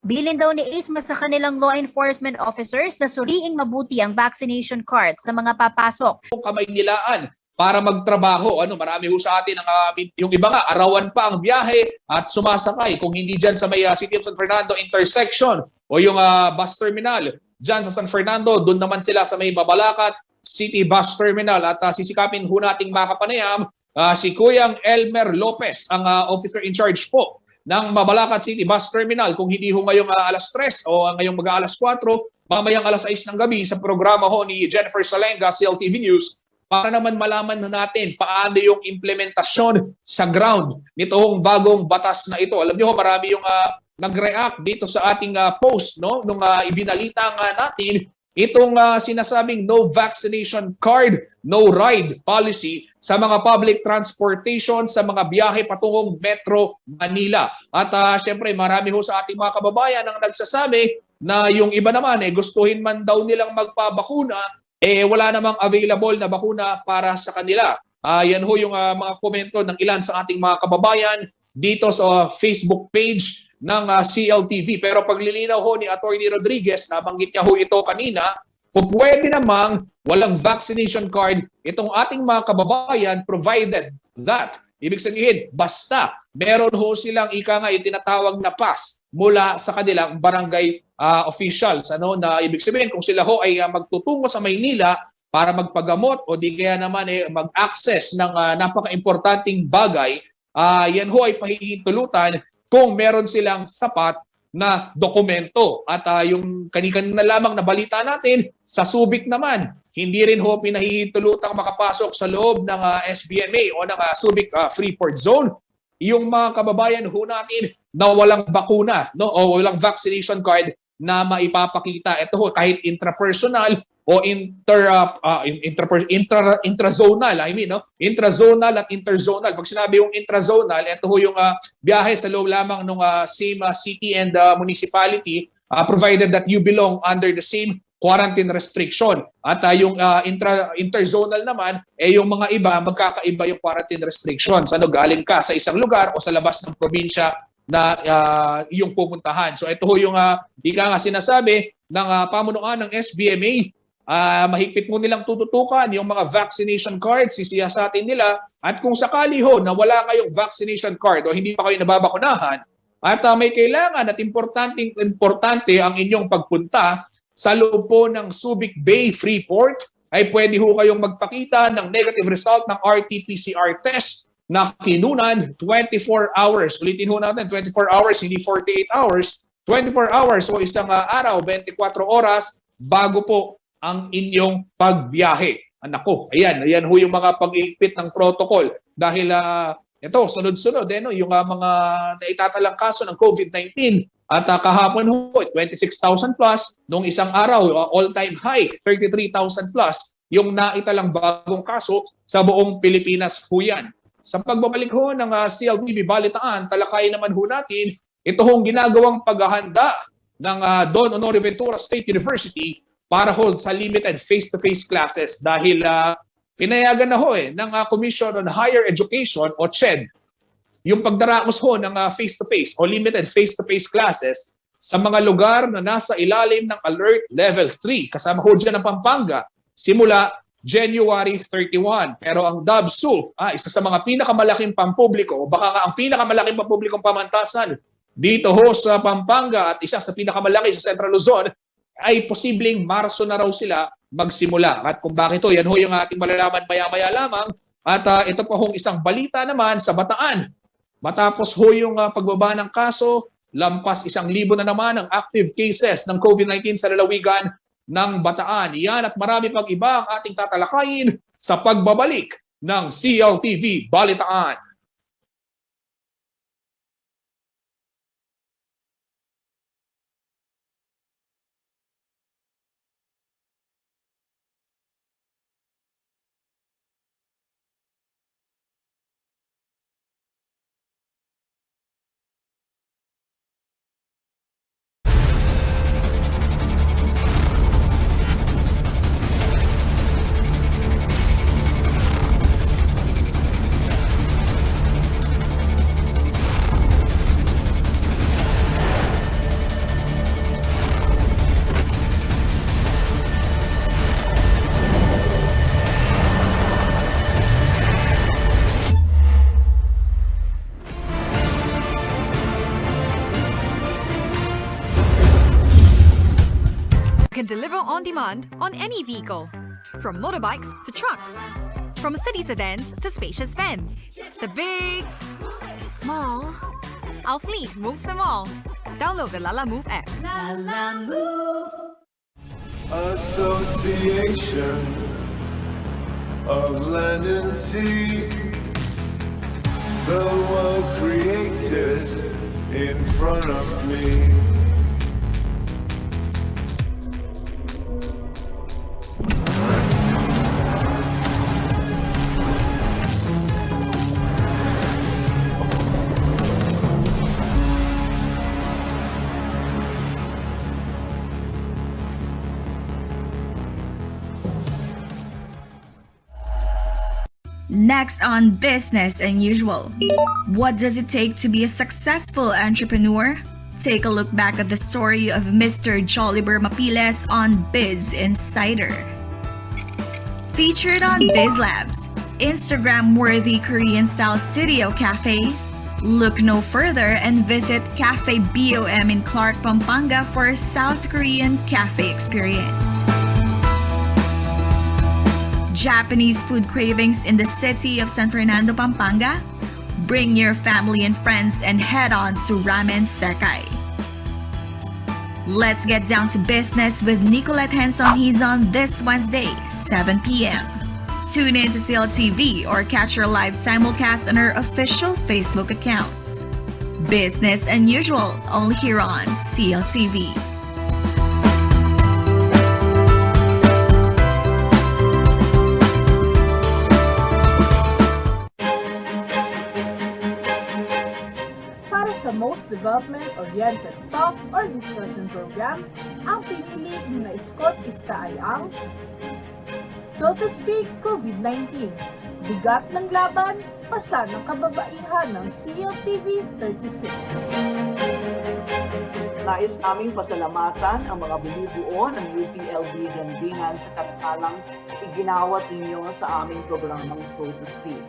J: Bilin daw ni Aisma sa kanilang law enforcement officers na suriing mabuti ang vaccination cards ng mga papasok.
B: Kamay nilaan para magtrabaho. Marami sa atin yung iba nga, arawan pa ang biyahe at sumasakay. Kung hindi dyan sa may City of San Fernando intersection o yung bus terminal, dyan sa San Fernando. Doon naman sila sa may Mabalacat City Bus Terminal. At sisikapin ho nating makapanayam si Kuyang Elmer Lopez, ang officer in charge po ng Mabalacat City Bus Terminal. Kung hindi ho ngayong alas 3 o ngayong mag-alas 4, mamayang alas 6 ng gabi sa programa ho ni Jennifer Salenga, CLTV News, para naman malaman natin paano yung implementasyon sa ground nitong bagong batas na ito. Alam niyo ho, marami yung nag-react dito sa ating post, no? Nung ibinalita natin itong sinasabing no vaccination card, no ride policy sa mga public transportation sa mga biyahe patungong Metro Manila. At syempre marami ho sa ating mga kababayan ang nagsasabi na yung iba naman gustuhin man daw nilang magpabakuna, wala namang available na bakuna para sa kanila. Yan ho yung mga komento ng ilan sa ating mga kababayan dito sa Facebook page ng CLTV. Pero paglilinaw ho ni Attorney Rodriguez, nabanggit niya ho ito kanina, kung pwede namang walang vaccination card itong ating mga kababayan provided that, ibig sabihin, basta meron ho silang itinatawag na pass mula sa kanilang barangay officials. Na ibig sabihin, kung sila ho ay magtutungo sa Maynila para magpagamot o di kaya naman mag-access ng napaka-importanting bagay, yan ho ay pahihintulutan kung meron silang sapat na dokumento. At yung kanina lamang na balita natin, sa Subic naman, hindi rin ho pinahihintulutang makapasok sa loob ng SBMA o ng Subic Freeport Zone yung mga kababayan ho natin na walang bakuna, no, o walang vaccination card na maipapakita. Ito ho, kahit intrapersonal o intrazonal, intrazonal at interzonal. Pag sinabi yung intrazonal, ito ho yung biyahe sa loob lamang ng same city and municipality, provided that you belong under the same quarantine restriction. At yung interzonal naman, yung mga iba, magkakaiba yung quarantine restrictions. Galing ka sa isang lugar o sa labas ng probinsya na yung pupuntahan. So ito ho yung sinasabi ng pamunuan ng SBMA. Mahigpit mo nilang tututukan yung mga vaccination cards, sisiyasatin nila, at kung sakali ho na wala kayong vaccination card o hindi pa kayo nababakunahan at may kailangan at importante ang inyong pagpunta sa loob po ng Subic Bay Freeport, ay pwede ho kayong magpakita ng negative result ng RT-PCR test na kinunan 24 hours. Ulitin ho natin, 24 hours, hindi 48 hours. 24 hours o isang araw, 24 oras bago po ang inyong pagbiyahe. Nako, ayan ho yung mga pag-iigpit ng protocol. Dahil ito, sunod-sunod, yung mga naitatalang kaso ng COVID-19. At kahapon ho, 26,000 plus. Noong isang araw, all-time high, 33,000 plus. Yung naitalang bagong kaso sa buong Pilipinas po yan. Sa pagbabalik ho ng CLTV Balitaan, talakayin naman ho natin, ito hong ginagawang paghahanda ng Don Honorio Ventura State University para hold sa limited face-to-face classes dahil pinayagan na ho ng Commission on Higher Education o CHED yung pagdaramos ho ng face-to-face o limited face-to-face classes sa mga lugar na nasa ilalim ng Alert Level 3. Kasama ho dyan ang Pampanga simula January 31. Pero ang DABSU, isa sa mga pinakamalaking pampubliko o baka nga ang pinakamalaking pampublikong pamantasan dito ho sa Pampanga at isa sa pinakamalaki sa Central Luzon, ay posibleng Marso na raw sila magsimula. At kung bakit yan ho yung ating malalaman maya-maya lamang. At ito pa hong isang balita naman sa Bataan. Matapos ho yung pagbaba ng kaso, lampas 1,000 na naman ang active cases ng COVID-19 sa lalawigan ng Bataan. Yan at marami pang iba ang ating tatalakayin sa pagbabalik ng CLTV Balitaan.
F: can deliver on demand on any vehicle, from motorbikes to trucks, from city sedans to spacious vans. The big, the small, our fleet moves them all. Download the Lala Move app.
K: Association of land and sea, the world created in front of me.
L: Next on Business Unusual. What does it take to be a successful entrepreneur? Take a look back at the story of Mr. Joliver Mapiles on Biz Insider. Featured on Biz Labs, Instagram-worthy Korean-style studio cafe. Look no further and visit Cafe BOM in Clark, Pampanga for a South Korean cafe experience. Japanese food cravings in the city of San Fernando, Pampanga? Bring your family and friends and head on to Ramen Sekai. Let's get down to business with Nicolette Henson Hizon this Wednesday, 7 p.m. Tune in to CLTV or catch your live simulcast on our official Facebook accounts. Business Unusual, only here on CLTV.
M: Sa most development-oriented talk or discussion program, ang pinili ni na Scott Ista ay ang, so to speak, COVID-19. Bigat ng laban, pasa ng kababaihan ng CLTV 36.
C: Nais naming pasalamatan ang mga bumubuo ng UPLB Gandingan sa katatalang iginawat ninyo sa aming programang So to Speak.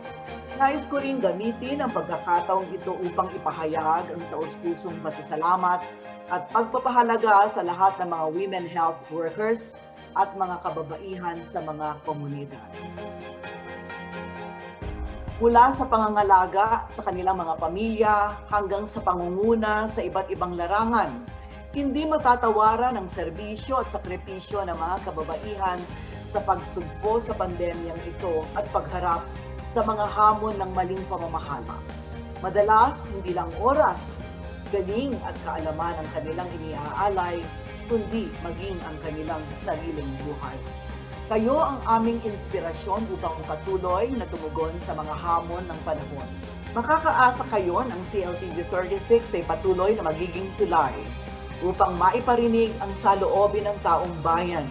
C: Nais ko rin gamitin ang pagkakataong ito upang ipahayag ang taus-pusong pasasalamat at pagpapahalaga sa lahat ng mga women health workers at mga kababaihan sa mga komunidad. Mula sa pangangalaga sa kanilang mga pamilya hanggang sa pangunguna sa iba't ibang larangan, hindi matatawaran ang serbisyo at sakripisyo ng mga kababaihan sa pagsugpo sa pandemyang ito at pagharap sa mga hamon ng maling pamamahala. Madalas, hindi lang oras, galing at kaalaman ang kanilang iniaalay, kundi maging ang kanilang sariling buhay. Kayo ang aming inspirasyon upang patuloy na tumugon sa mga hamon ng panahon. Makakaasa kayo ng CLTV 36 ay patuloy na magiging tulay upang maiparinig ang saloobin ng taong bayan,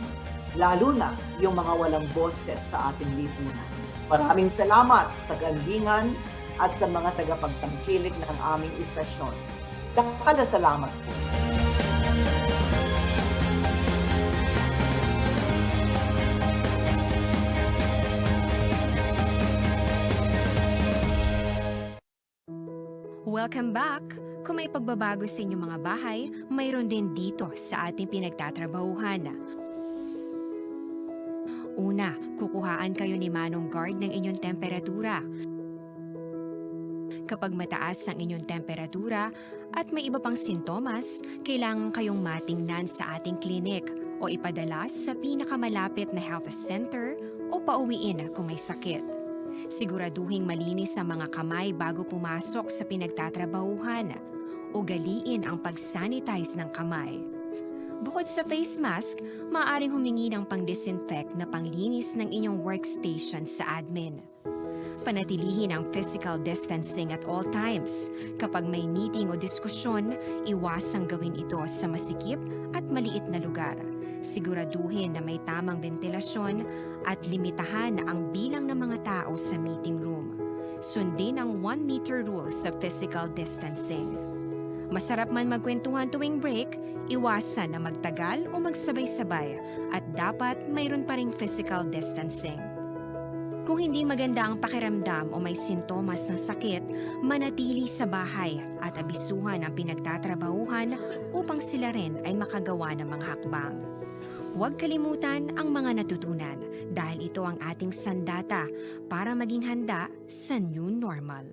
C: lalo na yung mga walang boses sa ating lipunan. Maraming salamat sa galingan at sa mga tagapagtangkilik ng aming istasyon. Dakala salamat po.
A: Welcome back! Kung may pagbabago sa inyong mga bahay, mayroon din dito sa ating pinagtatrabahuhan. Una, kukuhaan kayo ni Manong Guard ng inyong temperatura. Kapag mataas ang inyong temperatura at may iba pang sintomas, kailangan kayong matingnan sa ating klinik o ipadala sa pinakamalapit na health center o pauwiin kung may sakit. Siguraduhing malinis ang mga kamay bago pumasok sa pinagtatrabahuhan. Ugaliin ang pag-sanitize ng kamay. Bukod sa face mask, maaaring humingi ng pang-disinfect na panglinis ng inyong workstation sa admin. Panatilihin ang physical distancing at all times. Kapag may meeting o diskusyon, iwasang gawin ito sa masikip at maliit na lugar. Siguraduhin na may tamang ventilasyon at limitahan ang bilang ng mga tao sa meeting room. Sundin ang 1 meter rule sa physical distancing. Masarap man magkwentuhan tuwing break, iwasan na magtagal o magsabay-sabay at dapat mayroon pa ring physical distancing. Kung hindi maganda ang pakiramdam o may sintomas ng sakit, manatili sa bahay at abisuhan ang pinagtatrabahuhan upang sila rin ay makagawa ng mga hakbang. Huwag kalimutan ang mga natutunan dahil ito ang ating sandata para maging handa sa new normal.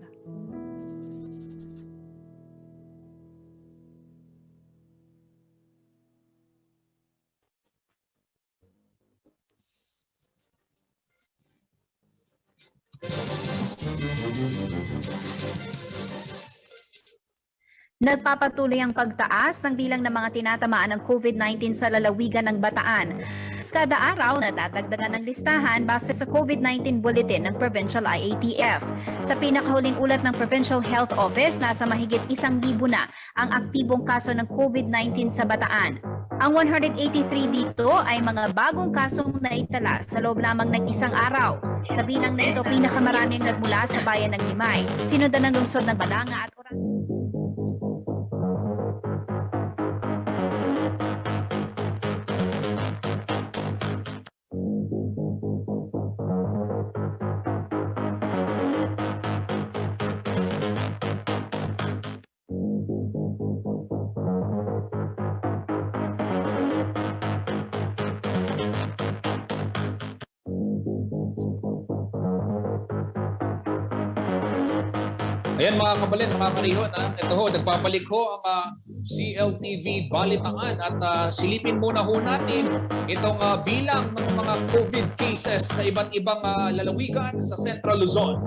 J: Nagpapatuloy ang pagtaas ng bilang ng mga tinatamaan ng COVID-19 sa lalawigan ng Bataan. Kada araw, nadadagdagan ng listahan base sa COVID-19 Bulletin ng Provincial IATF. Sa pinakahuling ulat ng Provincial Health Office, nasa mahigit 1,000 na ang aktibong kaso ng COVID-19 sa Bataan. Ang 183 dito ay mga bagong kasong naitala sa loob lamang ng isang araw. Sa bilang na ito, pinakamaraming nagmula sa bayan ng Limay, sinundan ng lungsod ng Balanga at Oran.
B: Ayan mga kabalin, mga karihon, ito ho, nagpapalik ho ang CLTV Balitaan at silipin muna ho natin itong bilang ng mga COVID cases sa iba't ibang lalawigan sa Central Luzon.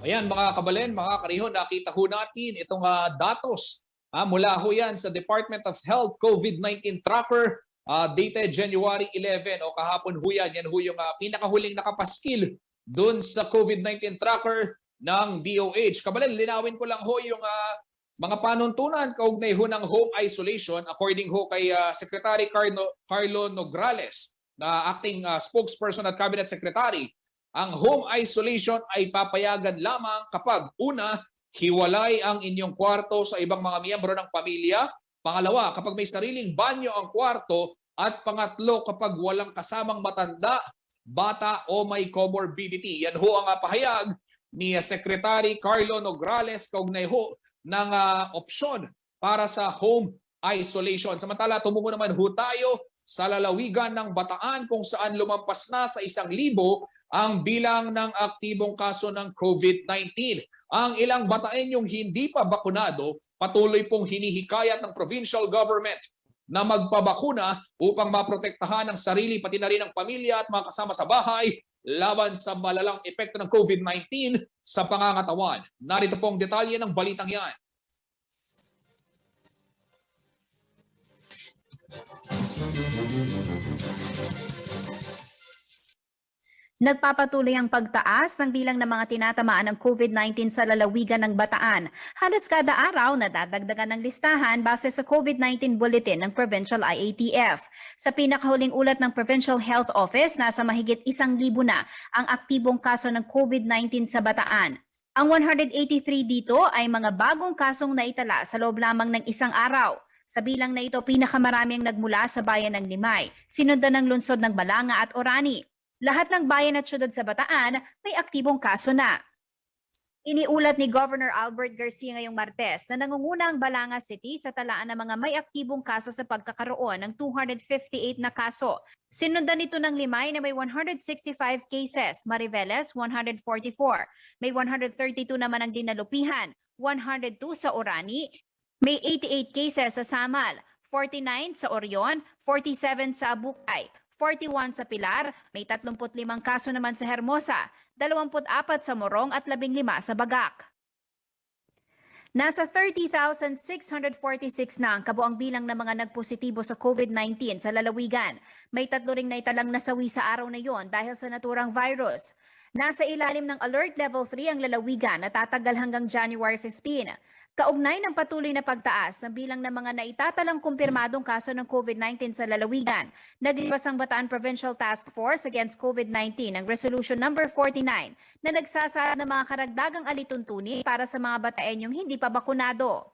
B: Ayan mga kabalin, mga karihon, nakita ho natin itong datos mula ho yan sa Department of Health COVID-19 Tracker dated January 11 o kahapon ho yan. Yan ho yung pinakahuling nakapaskil dun sa COVID-19 Tracker ng DOH. Kabalin, linawin ko lang ho yung mga panuntunan kaugnay ho ng home isolation according ho kay Secretary Carlo Nograles na acting spokesperson at cabinet secretary. Ang home isolation ay papayagan lamang kapag una, hiwalay ang inyong kwarto sa ibang mga miyembro ng pamilya. Pangalawa, kapag may sariling banyo ang kwarto. At pangatlo, kapag walang kasamang matanda, bata o may comorbidity. Yan ho ang pahayag ni Secretary Carlo Nograles kaugnay ho ng opsyon para sa home isolation. Samantala, tumungo naman ho tayo sa lalawigan ng Bataan kung saan lumampas na sa 1,000 ang bilang ng aktibong kaso ng COVID-19. Ang ilang Bataenyong hindi pa bakunado patuloy pong hinihikayat ng provincial government na magpabakuna upang maprotektahan ang sarili pati na rin ang pamilya at mga kasama sa bahay laban sa malalang epekto ng COVID-19 sa pangangatawan. Narito pong detalye ng balitang yan.
J: Nagpapatuloy ang pagtaas ng bilang ng mga tinatamaan ng COVID-19 sa lalawigan ng Bataan. Halos kada araw nadadagdagan ng listahan base sa COVID-19 bulletin ng Provincial IATF. Sa pinakahuling ulat ng Provincial Health Office, nasa mahigit 1,000 na ang aktibong kaso ng COVID-19 sa Bataan. Ang 183 dito ay mga bagong kasong naitala sa loob lamang ng isang araw. Sa bilang na ito, pinakamarami ang nagmula sa bayan ng Limay, sinundan ng lungsod ng Balanga at Orani. Lahat ng bayan at syudad sa Bataan may aktibong kaso na. Iniulat ni Governor Albert Garcia ngayong Martes na nangunguna ang Balanga City sa talaan ng mga may aktibong kaso sa pagkakaroon ng 258 na kaso. Sinundan nito ng Limay na may 165 cases, Mariveles 144, may 132 naman ang dinalupihan, 102 sa Orani, may 88 cases sa Samal, 49 sa Orion, 47 sa Abukay, 41 sa Pilar, may 35 kaso naman sa Hermosa, 24 sa Morong at 15 sa Bagak. Nasa 30,646 na ang kabuang bilang ng mga nagpositibo sa COVID-19 sa lalawigan. May 3 ring naitalang nasawi sa araw na yon dahil sa naturang virus. Nasa ilalim ng Alert Level 3 ang lalawigan na tatagal hanggang January 15. Kaugnay ng patuloy na pagtaas ng bilang ng mga naitatalang kumpirmadong kaso ng COVID-19 sa lalawigan, naglabas ang Bataan Provincial Task Force Against COVID-19 ang Resolution No. 49 na nagsasaad ng mga karagdagang alituntunin para sa mga Bataenyong hindi pa bakunado.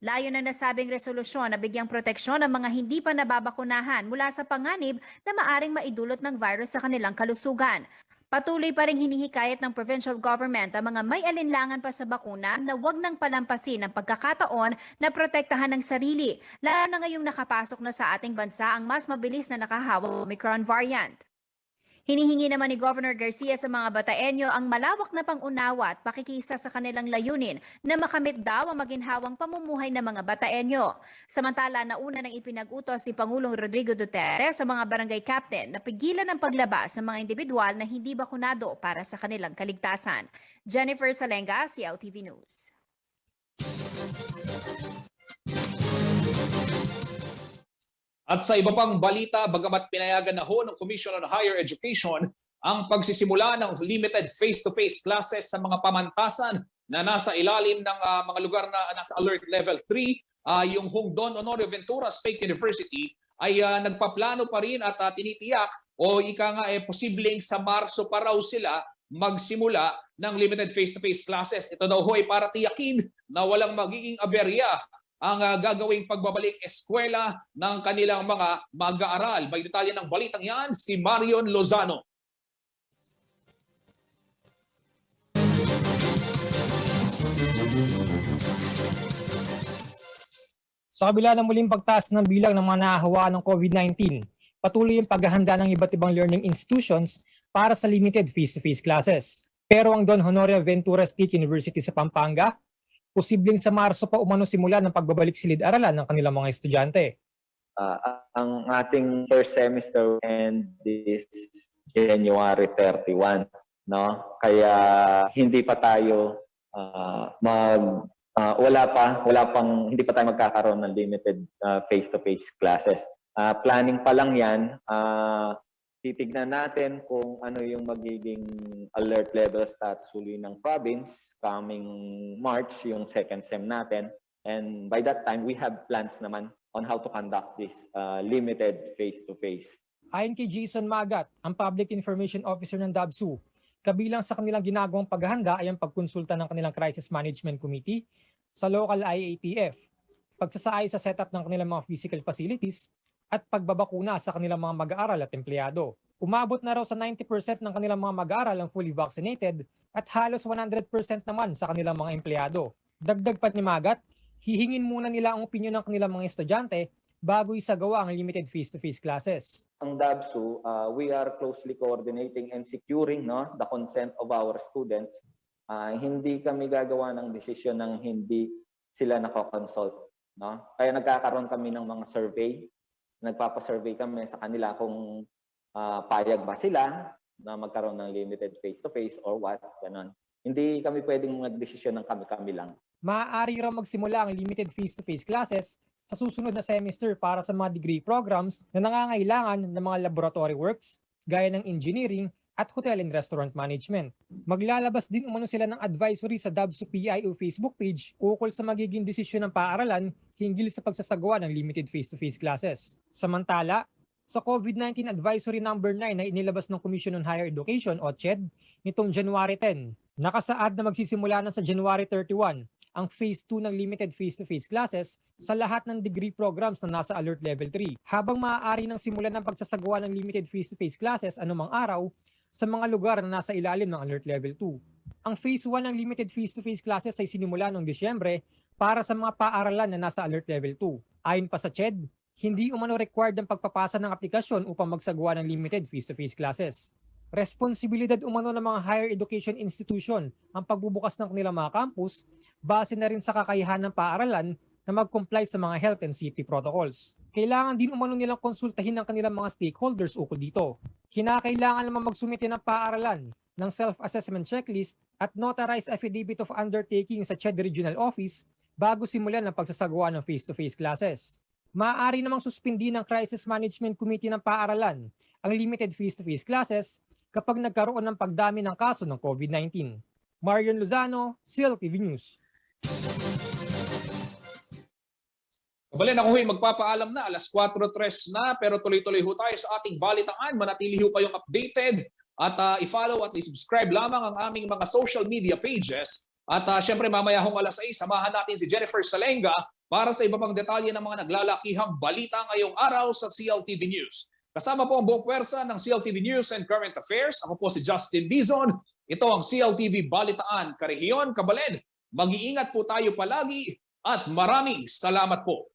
J: Layo na nasabing resolusyon na bigyang proteksyon ang mga hindi pa nababakunahan mula sa panganib na maaring maidulot ng virus sa kanilang kalusugan. Patuloy pa rin hinihikayat ng provincial government ang mga may alinlangan pa sa bakuna na huwag nang palampasin ang pagkakataon na protektahan ng sarili, lalo na ngayong nakapasok na sa ating bansa ang mas mabilis na nakahawang Omicron variant. Hinihingi naman ni Governor Garcia sa mga Bataenyo ang malawak na pangunawa at pakikisa sa kanilang layunin na makamit daw ang maginhawang pamumuhay ng mga Bataenyo. Samantala, nauna nang ipinag-utos si Pangulong Rodrigo Duterte sa mga barangay captain na pigilan ang paglabas ng mga individual na hindi bakunado para sa kanilang kaligtasan. Jennifer Salenga, CLTV News.
B: At sa iba pang balita, bagamat pinayagan na ho ng Commission on Higher Education ang pagsisimula ng limited face-to-face classes sa mga pamantasan na nasa ilalim ng mga lugar na nasa Alert Level 3, yung Don Honorio Ventura State University ay nagpaplano pa rin at tinitiyak o posibleng sa Marso pa raw sila magsimula ng limited face-to-face classes. Ito daw ho ay para tiyakin na walang magiging aberya ang gagawing pagbabalik eskwela ng kanilang mga mag-aaral. May detalye ng balitang yan, si Marion Lozano.
N: Sa kabila ng muling pagtaas ng bilang ng mga nahahawa ng COVID-19, patuloy ang paghahanda ng iba't ibang learning institutions para sa limited face-to-face classes. Pero ang Don Honorio Ventura State University sa Pampanga, posibleng sa Marso pa umano simula ng pagbabalik silid-aralan ng kanilang mga estudyante.
O: Ang ating first semester end is January 31, no? Kaya hindi pa tayo hindi pa tayo magkakaroon ng limited face-to-face classes. Planning pa lang 'yan. Titignan natin kung ano yung magiging alert level status uli ng province coming March, yung second sem natin. And by that time, we have plans naman on how to conduct this limited face-to-face.
N: Ayon kay Jason Magat, ang Public Information Officer ng DABSU, kabilang sa kanilang ginagawang paghahanda ay ang pagkonsulta ng kanilang Crisis Management Committee sa local IATF, pagsasaay sa setup ng kanilang mga physical facilities, at pagbabakuna sa kanilang mga mag-aaral at empleyado. Umabot na raw sa 90% ng kanilang mga mag-aaral ang fully vaccinated at halos 100% naman sa kanilang mga empleyado. Dagdag pa ni Magat, hihingin muna nila ang opinyon ng kanilang mga estudyante bago isagawa ang limited face-to-face classes.
O: Ang DABSU, we are closely coordinating and securing the consent of our students. Hindi kami gagawa ng desisyon ng hindi sila nakakonsult. No? Kaya nagkakaroon kami ng mga survey. Nagpapasurvey kami sa kanila kung payag ba sila na magkaroon ng limited face-to-face or what. Ganon. Hindi kami pwedeng magdesisyon ng kami-kami lang.
N: Maaari raw magsimula ang limited face-to-face classes sa susunod na semester para sa mga degree programs na nangangailangan ng mga laboratory works gaya ng engineering at hotel and restaurant management. Maglalabas din umano sila ng advisory sa DABSU PIO Facebook page ukol sa magiging desisyon ng paaralan hinggil sa pagsasagawa ng limited face-to-face classes. Samantala, sa COVID-19 Advisory Number 9 na inilabas ng Commission on Higher Education o CHED nitong January 10, nakasaad na magsisimula na sa January 31 ang Phase 2 ng limited face-to-face classes sa lahat ng degree programs na nasa Alert Level 3, habang maaari nang simulan ng pagsasagawa ng limited face-to-face classes anumang araw sa mga lugar na nasa ilalim ng Alert Level 2. Ang Phase 1 ng limited face-to-face classes ay sinimula noong Disyembre para sa mga paaralan na nasa Alert Level 2. Ayon pa sa CHED, hindi umano required ang pagpapasa ng aplikasyon upang magsagawa ng limited face-to-face classes. Responsibilidad umano ng mga higher education institution ang pagbubukas ng kanilang mga campus base na rin sa kakayahan ng paaralan na mag-comply sa mga health and safety protocols. Kailangan din umano nilang konsultahin ng kanilang mga stakeholders ukol dito. Kinakailangan naman magsumite ng paaralan ng self-assessment checklist at notarized affidavit of undertaking sa CHED Regional Office bago simulan ang pagsasagawa ng face-to-face classes. Maaari namang suspindi ng Crisis Management Committee ng paaralan ang limited face-to-face classes kapag nagkaroon ng pagdami ng kaso ng COVID-19. Marion Lozano, CLTV News.
B: Kabalin, ako magpapaalam na, alas 4:03 na, pero tuloy-tuloy ho tayo sa ating balitaan. Manatili ho kayong updated at i-follow at i-subscribe lamang ang aming mga social media pages. At syempre mamaya hong alas 6, samahan natin si Jennifer Salenga para sa iba pang detalye ng mga naglalakihang balita ngayong araw sa CLTV News. Kasama po ang buong pwersa ng CLTV News and Current Affairs. Ako po si Justin Dizon. Ito ang CLTV Balitaan, Karehiyon, Kabalid. Mag-iingat po tayo palagi at maraming salamat po.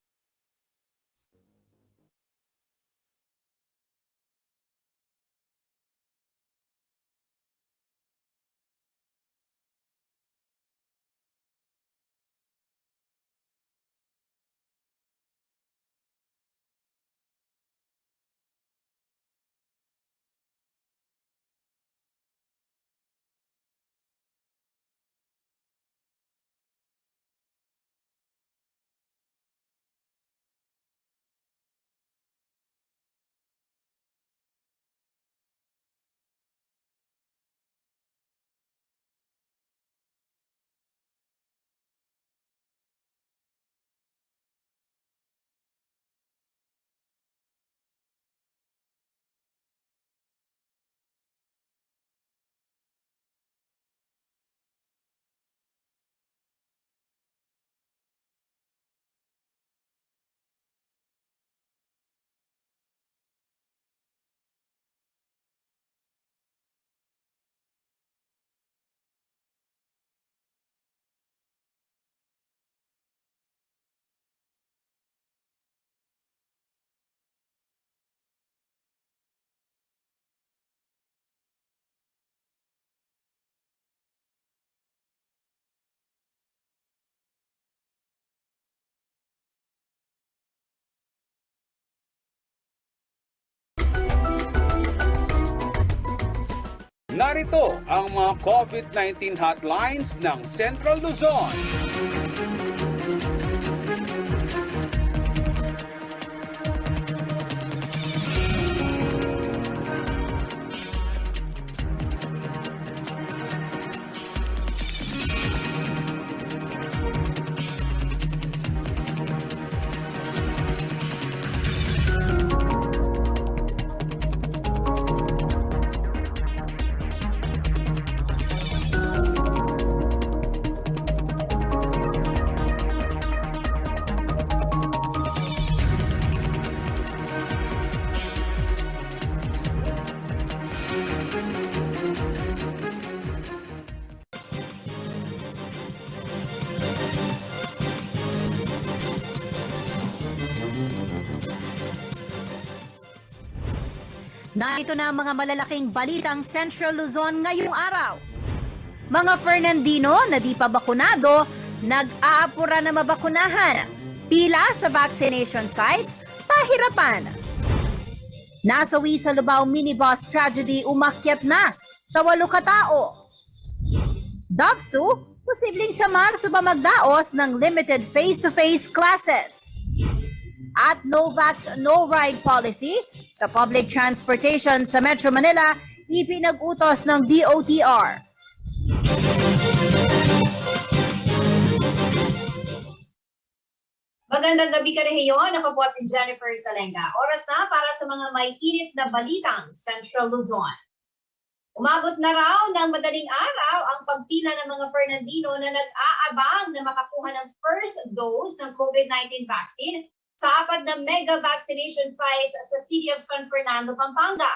D: Narito ang mga COVID-19 hotlines ng Central Luzon.
J: Narito na ang mga malalaking balitang Central Luzon ngayong araw. Mga Fernandino na di pa bakunado, nag-aapura na mabakunahan. Pila sa vaccination sites, pahirapan. Nasawi sa Lubao minibus tragedy, umakyat na sa 8 katao. Davsu, posibleng sa Marso ba magdaos ng limited face-to-face classes. At no vax, no ride policy sa public transportation sa Metro Manila, ipinag-utos ng DOTR.
P: Magandang gabi ka rehiyon. Ako po si Jennifer Salenga. Oras na para sa mga may init na balitang Central Luzon. Umabot na raw ng madaling araw ang pagpila ng mga Fernandino na nag-aabang na makakuha ng first dose ng COVID-19 vaccine sa 4 na mega vaccination sites sa City of San Fernando, Pampanga.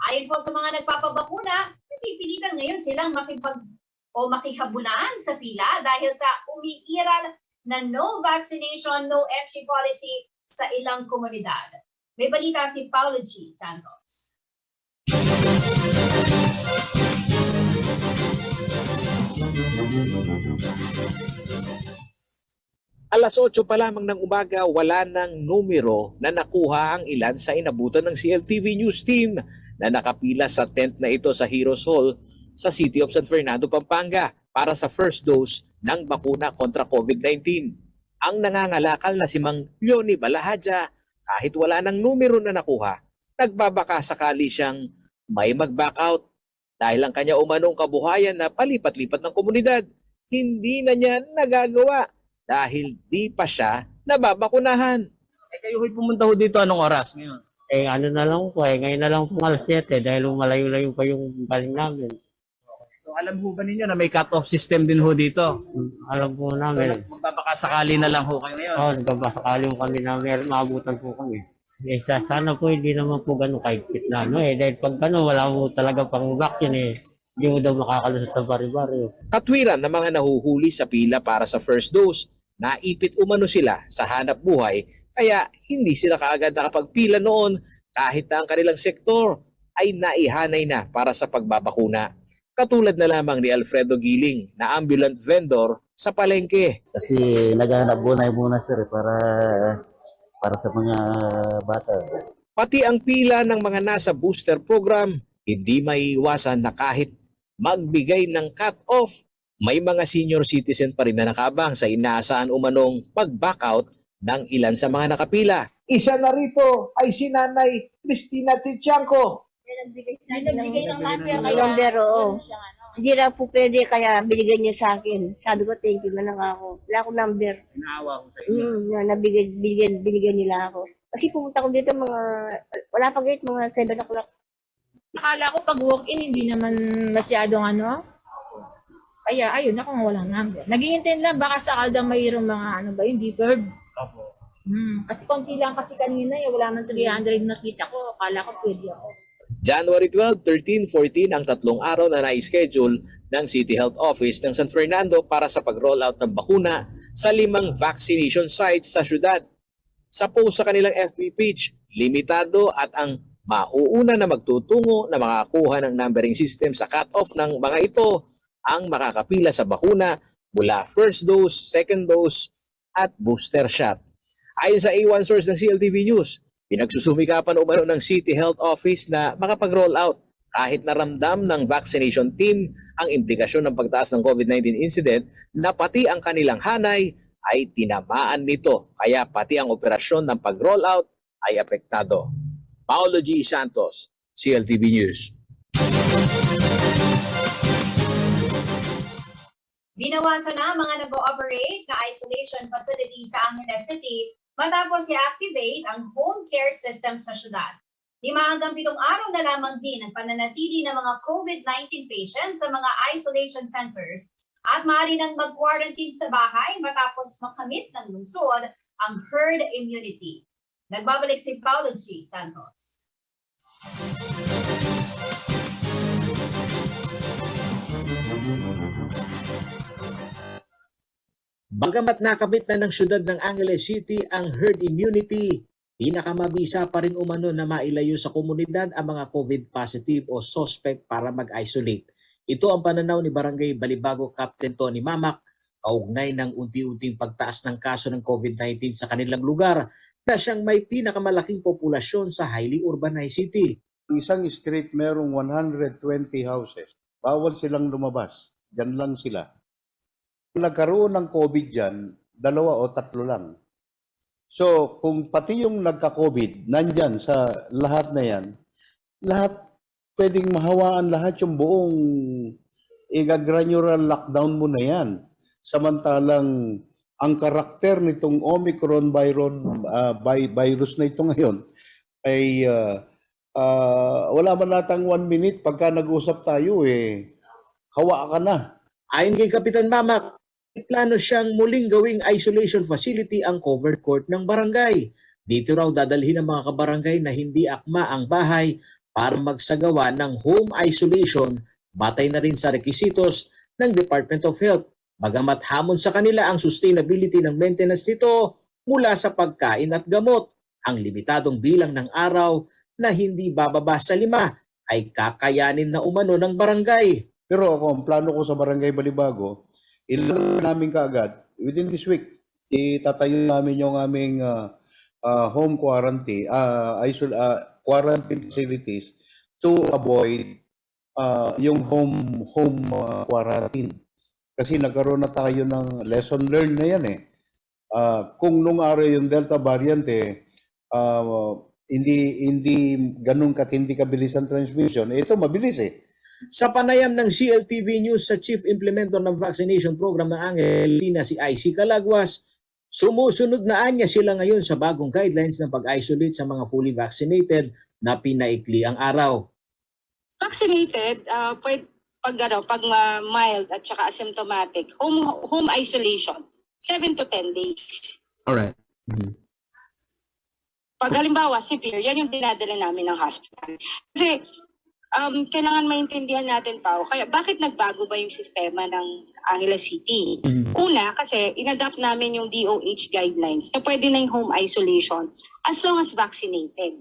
P: Ayon po sa mga nagpapabakuna, napipilitan ngayon silang makihabulan sa pila dahil sa umiiral na no vaccination, no entry policy sa ilang komunidad. May balita si Paulo G. Santos.
Q: Alas 8 pa lamang ng umaga, wala ng numero na nakuha ang ilan sa inabutan ng CLTV News Team na nakapila sa tent na ito sa Heroes Hall sa City of San Fernando, Pampanga para sa first dose ng bakuna kontra COVID-19. Ang nangangalakal na si Mang Leonie Balahadja, kahit wala ng numero na nakuha, nagbabaka sakali siyang may mag-back out dahil ang kanya umanong kabuhayan na palipat-lipat ng komunidad, hindi na niya nagagawa dahil di pa siya nababakunahan.
I: Kayo pumunta ho dito anong oras ngayon?
R: Ano na lang po ngayon na lang po alas 7 dahil malayo-layo pa yung galing namin.
I: So alam ho ba ninyo na may cut-off system din ho dito?
R: Alam po namin.
I: So, magbabakasakali na lang ho kayo ngayon?
R: Oo, nagbabakasakali po kami na maabutan po kami. Sana po hindi naman po ganun kahigpit na dahil pag wala po talaga pang vaccine hindi mo daw makakalusot sa bari-bari.
Q: Katwiran ng mga nahuhuli sa pila para sa first dose, naipit umano sila sa hanap buhay kaya hindi sila kaagad nakapagpila noon kahit na ang kanilang sektor ay naihanay na para sa pagbabakuna. Katulad na lamang ni Alfredo Giling na ambulant vendor sa palengke.
S: Kasi naghahanap buhay muna sir para sa mga bata.
Q: Pati ang pila ng mga nasa booster program, hindi maiiwasan na kahit magbigay ng cut-off, may mga senior citizen pa rin na nakabang sa inaasahan umanong pag-back out ng ilan sa mga nakapila.
T: Isa na rito ay si Nanay Cristina Tichianco.
U: Nagbigay ng number, oo. Hindi raw po pwede, kaya binigay niya sa akin. Sabi ko, thank you na lang ako. Wala akong number.
I: Naawa ko sa inyo.
U: Binigyan nila ako. Kasi pumunta ko dito wala pa gate, mga 7 o'clock.
V: Akala ko pag walk-in, hindi naman masyadong Kaya ayun, ako nga walang number. Naghihintay lang, baka sakal daw mayroong mga deferred.
I: Opo.
V: Kasi konti lang kasi kanina, wala man 300 nakita ko. Akala ko pwede ako.
Q: January 12, 13, 14 ang 3 araw na na-schedule ng City Health Office ng San Fernando para sa pag-rollout ng bakuna sa 5 vaccination sites sa syudad. Sa post sa kanilang FB page, limitado at ang mauuna na magtutungo na makakuha ng numbering system sa cut-off ng mga ito ang makakapila sa bakuna mula first dose, second dose at booster shot. Ayon sa A1 source ng CLTV News, pinagsusumikapan umano ng City Health Office na makapag-roll out kahit naramdam ng vaccination team ang implikasyon ng pagtaas ng COVID-19 incident na pati ang kanilang hanay ay tinamaan nito. Kaya pati ang operasyon ng pag-roll out ay apektado. Paulo G. Santos, CLTV News.
P: Binawasan na mga nag-ooperate na isolation facility sa Angeles City matapos i-activate ang home care system sa syudad. 5 hanggang 7 araw na lamang din ang pananatili ng mga COVID-19 patients sa mga isolation centers at maaari nang mag-quarantine sa bahay matapos makamit ng lungsod ang herd immunity. Nagbabalik si Paulo G. Santos.
Q: Bagamat nakamit na ng syudad ng Angeles City ang herd immunity, Pinakamabisa pa rin umano na mailayo sa komunidad ang mga COVID positive o suspect para mag-isolate. Ito ang pananaw ni Barangay Balibago Captain Tony Mamak kaugnay ng unti-unting pagtaas ng kaso ng COVID-19 sa kanilang lugar na siyang may pinakamalaking populasyon sa highly urbanized city.
E: Isang street merong 120 houses. Bawal silang lumabas. Diyan lang sila. Nagkaroon ng COVID dyan, 2 o 3 lang. So, kung pati yung nagka-COVID, nandyan sa lahat na yan, lahat pwedeng mahawaan lahat yung buong granular lockdown mo na yan. Samantalang ang karakter nitong Omicron virus na ito ngayon ay wala man natang 1 minute pagka nag-usap tayo hawa ka na.
Q: Ayon kay Kapitan Mamak, plano siyang muling gawing isolation facility ang covered court ng barangay. Dito raw dadalhin ang mga kabarangay na hindi akma ang bahay para magsagawa ng home isolation batay na rin sa requisitos ng Department of Health. Bagamat hamon sa kanila ang sustainability ng maintenance nito mula sa pagkain at gamot, ang limitadong bilang ng araw na hindi bababa sa 5 ay kakayanin na umano ng barangay.
E: Pero ako, ang plano ko sa Barangay Balibago, ilan namin kaagad, within this week, itatayo namin yung aming home quarantine, quarantine facilities to avoid yung home quarantine. Kasi nagkaroon na tayo ng lesson learned na yan kung nung araw yung Delta variant hindi ganun katindi kabilis ang transmission, ito mabilis
Q: Sa panayam ng CLTV News sa Chief Implementer ng Vaccination Program ng Angelina si IC Calagwas, sumusunod na anya sila ngayon sa bagong guidelines ng pag-isolate sa mga fully vaccinated na pinaikli ang araw.
G: Vaccinated, pag mild at saka asymptomatic, home isolation, 7 to 10 days.
Q: Alright.
G: Pag halimbawa severe, yan yung dinadala namin ng hospital. Kasi kailangan maintindihan natin pa, kaya bakit nagbago ba yung sistema ng Angeles City? Una, kasi inadapt namin yung DOH guidelines na pwede na yung home isolation as long as vaccinated.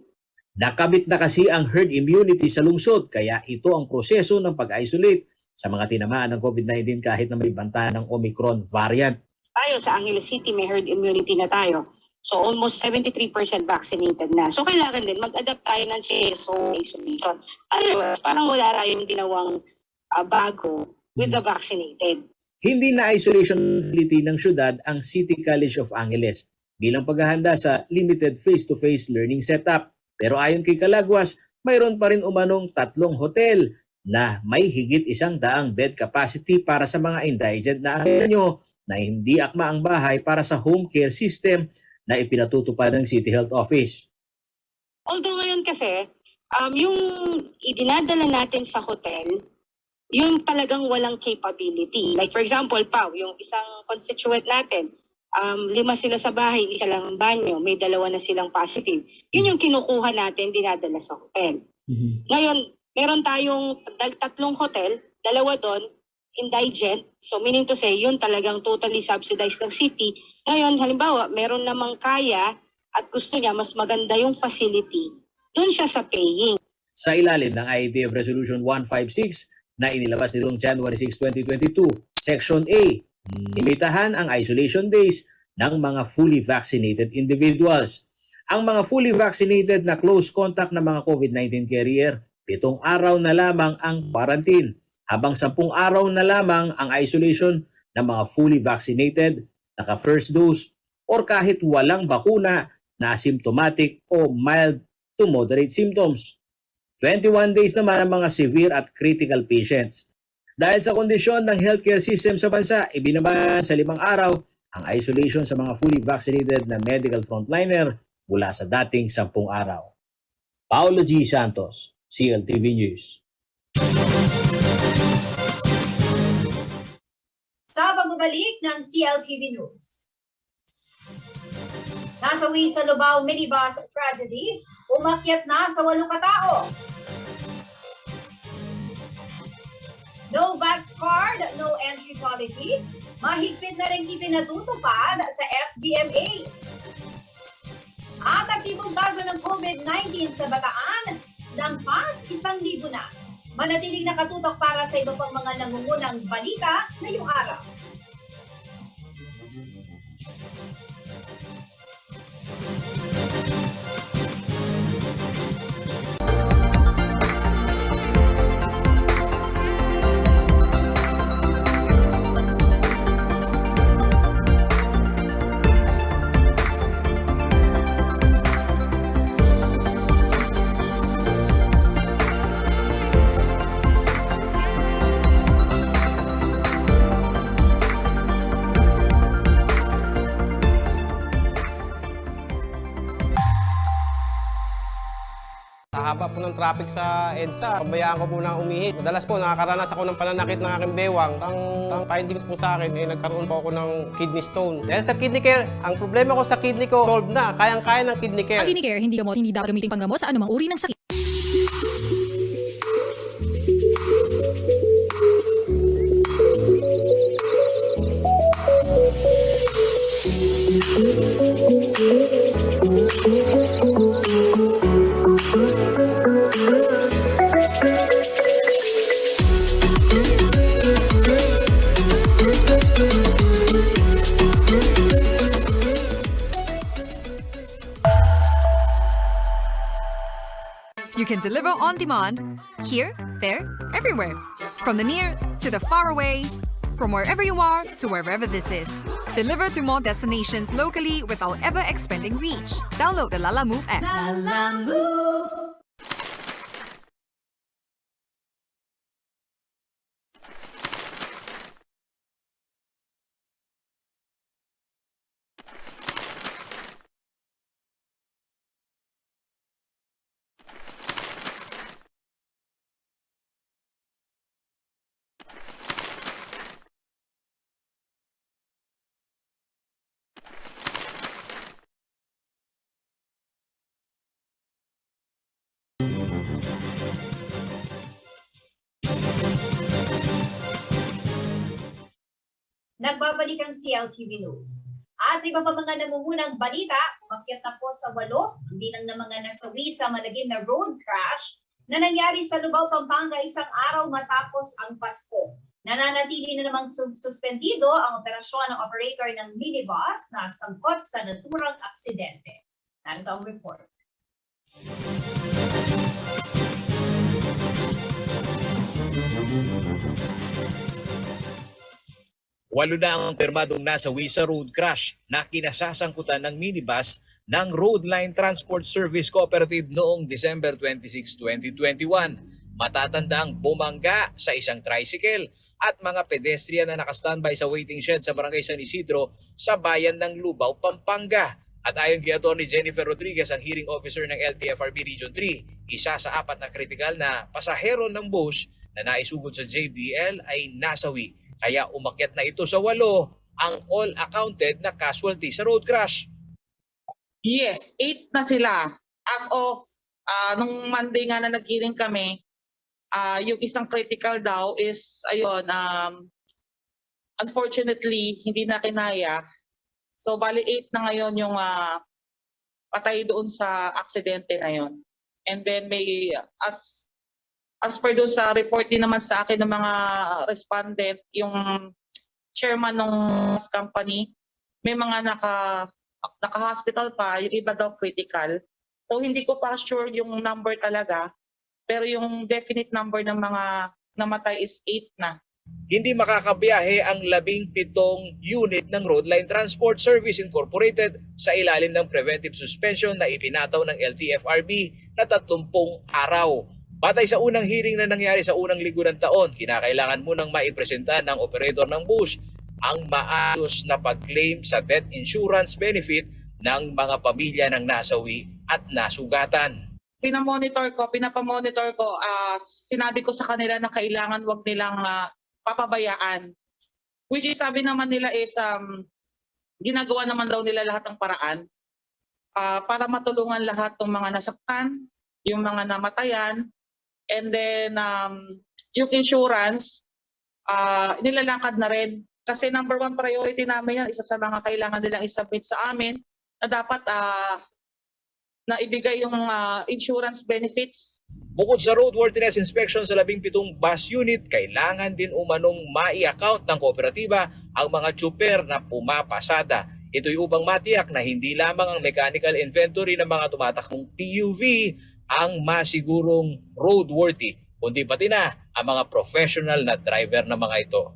Q: Nakamit na kasi ang herd immunity sa lungsod, kaya ito ang proseso ng pag-isolate sa mga tinamaan ng COVID-19 kahit na may banta ng Omicron variant.
G: Tayo sa Angeles City, may herd immunity na tayo. So almost 73% vaccinated na. So kailangan din mag-adapt tayo ng home isolation. Otherwise, parang wala tayong ginawang bago with the vaccinated.
Q: Hindi na isolation facility ng syudad ang City College of Angeles bilang paghahanda sa limited face-to-face learning setup. Pero ayon kay Calagwas, mayroon pa rin umanong 3 hotel na may higit 100 bed capacity para sa mga indigent na Angelino na hindi akma ang bahay para sa home care system na ipinatutupad ng City Health Office.
G: Although ngayon kasi, yung idinadala natin sa hotel, yung talagang walang capability. Like for example, Pao, yung isang constituent natin, 5 sila sa bahay, 1 lang ang banyo, may 2 na silang positive. Yun yung kinukuha natin, dinadala sa hotel. Ngayon, meron tayong 3 hotel, 2 doon, indigent. So meaning to say, yun talagang totally subsidized ng city. Ngayon, halimbawa, meron namang kaya at gusto niya mas maganda yung facility, doon siya sa paying.
Q: Sa ilalim ng IATF Resolution 156 na inilabas nitong January 6, 2022, Section A, limitahan ang isolation days ng mga fully vaccinated individuals. Ang mga fully vaccinated na close contact ng mga COVID-19 carrier, 7 araw na lamang ang quarantine, habang 10 araw na lamang ang isolation ng mga fully vaccinated, naka-first dose, or kahit walang bakuna na asymptomatic o mild to moderate symptoms. 21 days naman ang mga severe at critical patients. Dahil sa kondisyon ng healthcare system sa bansa, ibinaba sa 5 araw ang isolation sa mga fully vaccinated na medical frontliner mula sa dating 10 araw. Paolo G. Santos, CLTV News.
P: Sa pagbabalik ng CLTV News. Nasawi sa Lubao minibus tragedy, umakyat na sa 8 katao. No vax card, no entry policy. Mahigpit na rin ipinatutupad sa SBMA. At aktibong kaso ng COVID-19 sa Bataan, lampas 1,000 na. Manatiling nakatutok para sa iba pang mga nangungunang balita ngayong araw.
F: Sa haba po ng traffic sa EDSA, pabayaan ko po na umihit. Madalas po nakakaranas ako ng pananakit ng aking bewang. Ang findings po sa akin, nagkaroon po ako ng kidney stone. Dahil sa kidney care, ang problema ko sa kidney ko, solved na. Kayang-kaya ng kidney care.
H: Ang kidney care, hindi gamot, hindi dapat gamitin panggamot sa anumang uri ng sakit.
W: You can deliver on demand, here, there, everywhere. From the near to the far away, from wherever you are to wherever this is. Deliver to more destinations locally without ever expanding reach. Download the Lala Move app.
X: Lala Move.
P: Nagbabalik ang CLTV News. At sa iba pa mga nangungunang balita, umakyat na po sa 8 ang bilang ng mga nasawi sa malagim na road crash na nangyari sa Lubao, Pampanga isang araw matapos ang Pasko. Nananatili na namang suspendido ang operasyon ng operator ng minibus na sangkot sa naturang aksidente. Narito ang report.
Q: Walo na ang permadong nasawi sa road crash na kinasasangkutan ng minibus ng Road Line Transport Service Cooperative noong December 26, 2021. Matatandaang bumangga sa isang tricycle at mga pedestrian na nakastandby sa waiting shed sa Barangay San Isidro sa bayan ng Lubao, Pampanga. At ayon kay Atty. Jennifer Rodriguez, ang hearing officer ng LTFRB Region 3, isa sa 4 na kritikal na pasahero ng bus na naisugod sa JBL ay nasawi. Kaya umakyat na ito sa 8 ang all accounted na casualty sa road crash.
C: Yes, 8 na sila. As of nung Monday nga na nag-hearing kami, yung isang critical daw is, ayun, unfortunately, hindi na kinaya. So, bali 8 na ngayon yung patay doon sa aksidente na yon. And then may, as per doon sa report din naman sa akin ng mga respondent, yung chairman ng company, may mga naka-hospital pa, yung iba daw critical. So hindi ko pa sure yung number talaga, pero yung definite number ng mga namatay is 8 na.
Q: Hindi makakabiyahe ang 17 unit ng Road Line Transport Service Incorporated sa ilalim ng preventive suspension na ipinataw ng LTFRB na 30 araw. Batay sa unang hearing na nangyari sa unang linggo ng taon, kinakailangan munang maipresenta ng operator ng bus ang maayos na pag-claim sa death insurance benefit ng mga pamilya ng nasawi at nasugatan.
C: Pinapamonitor ko, sinabi ko sa kanila na kailangan wag nilang papabayaan. Which is sabi naman nila is ginagawa naman daw nila lahat ng paraan para matulungan lahat ng mga nasaktan, yung mga namatayan, and then yung insurance, nilalakad na rin. Kasi number 1 priority namin yan, isa sa mga kailangan nilang isubmit sa amin na dapat na ibigay yung insurance benefits.
Q: Bukod sa roadworthiness inspection sa 17 bus unit, kailangan din umanong mai-account ng kooperatiba ang mga tsuper na pumapasada. Ito'y upang matiyak na hindi lamang ang mechanical inventory ng mga tumatakbong PUV ang masigurong roadworthy, kundi pati na ang mga professional na driver ng mga ito.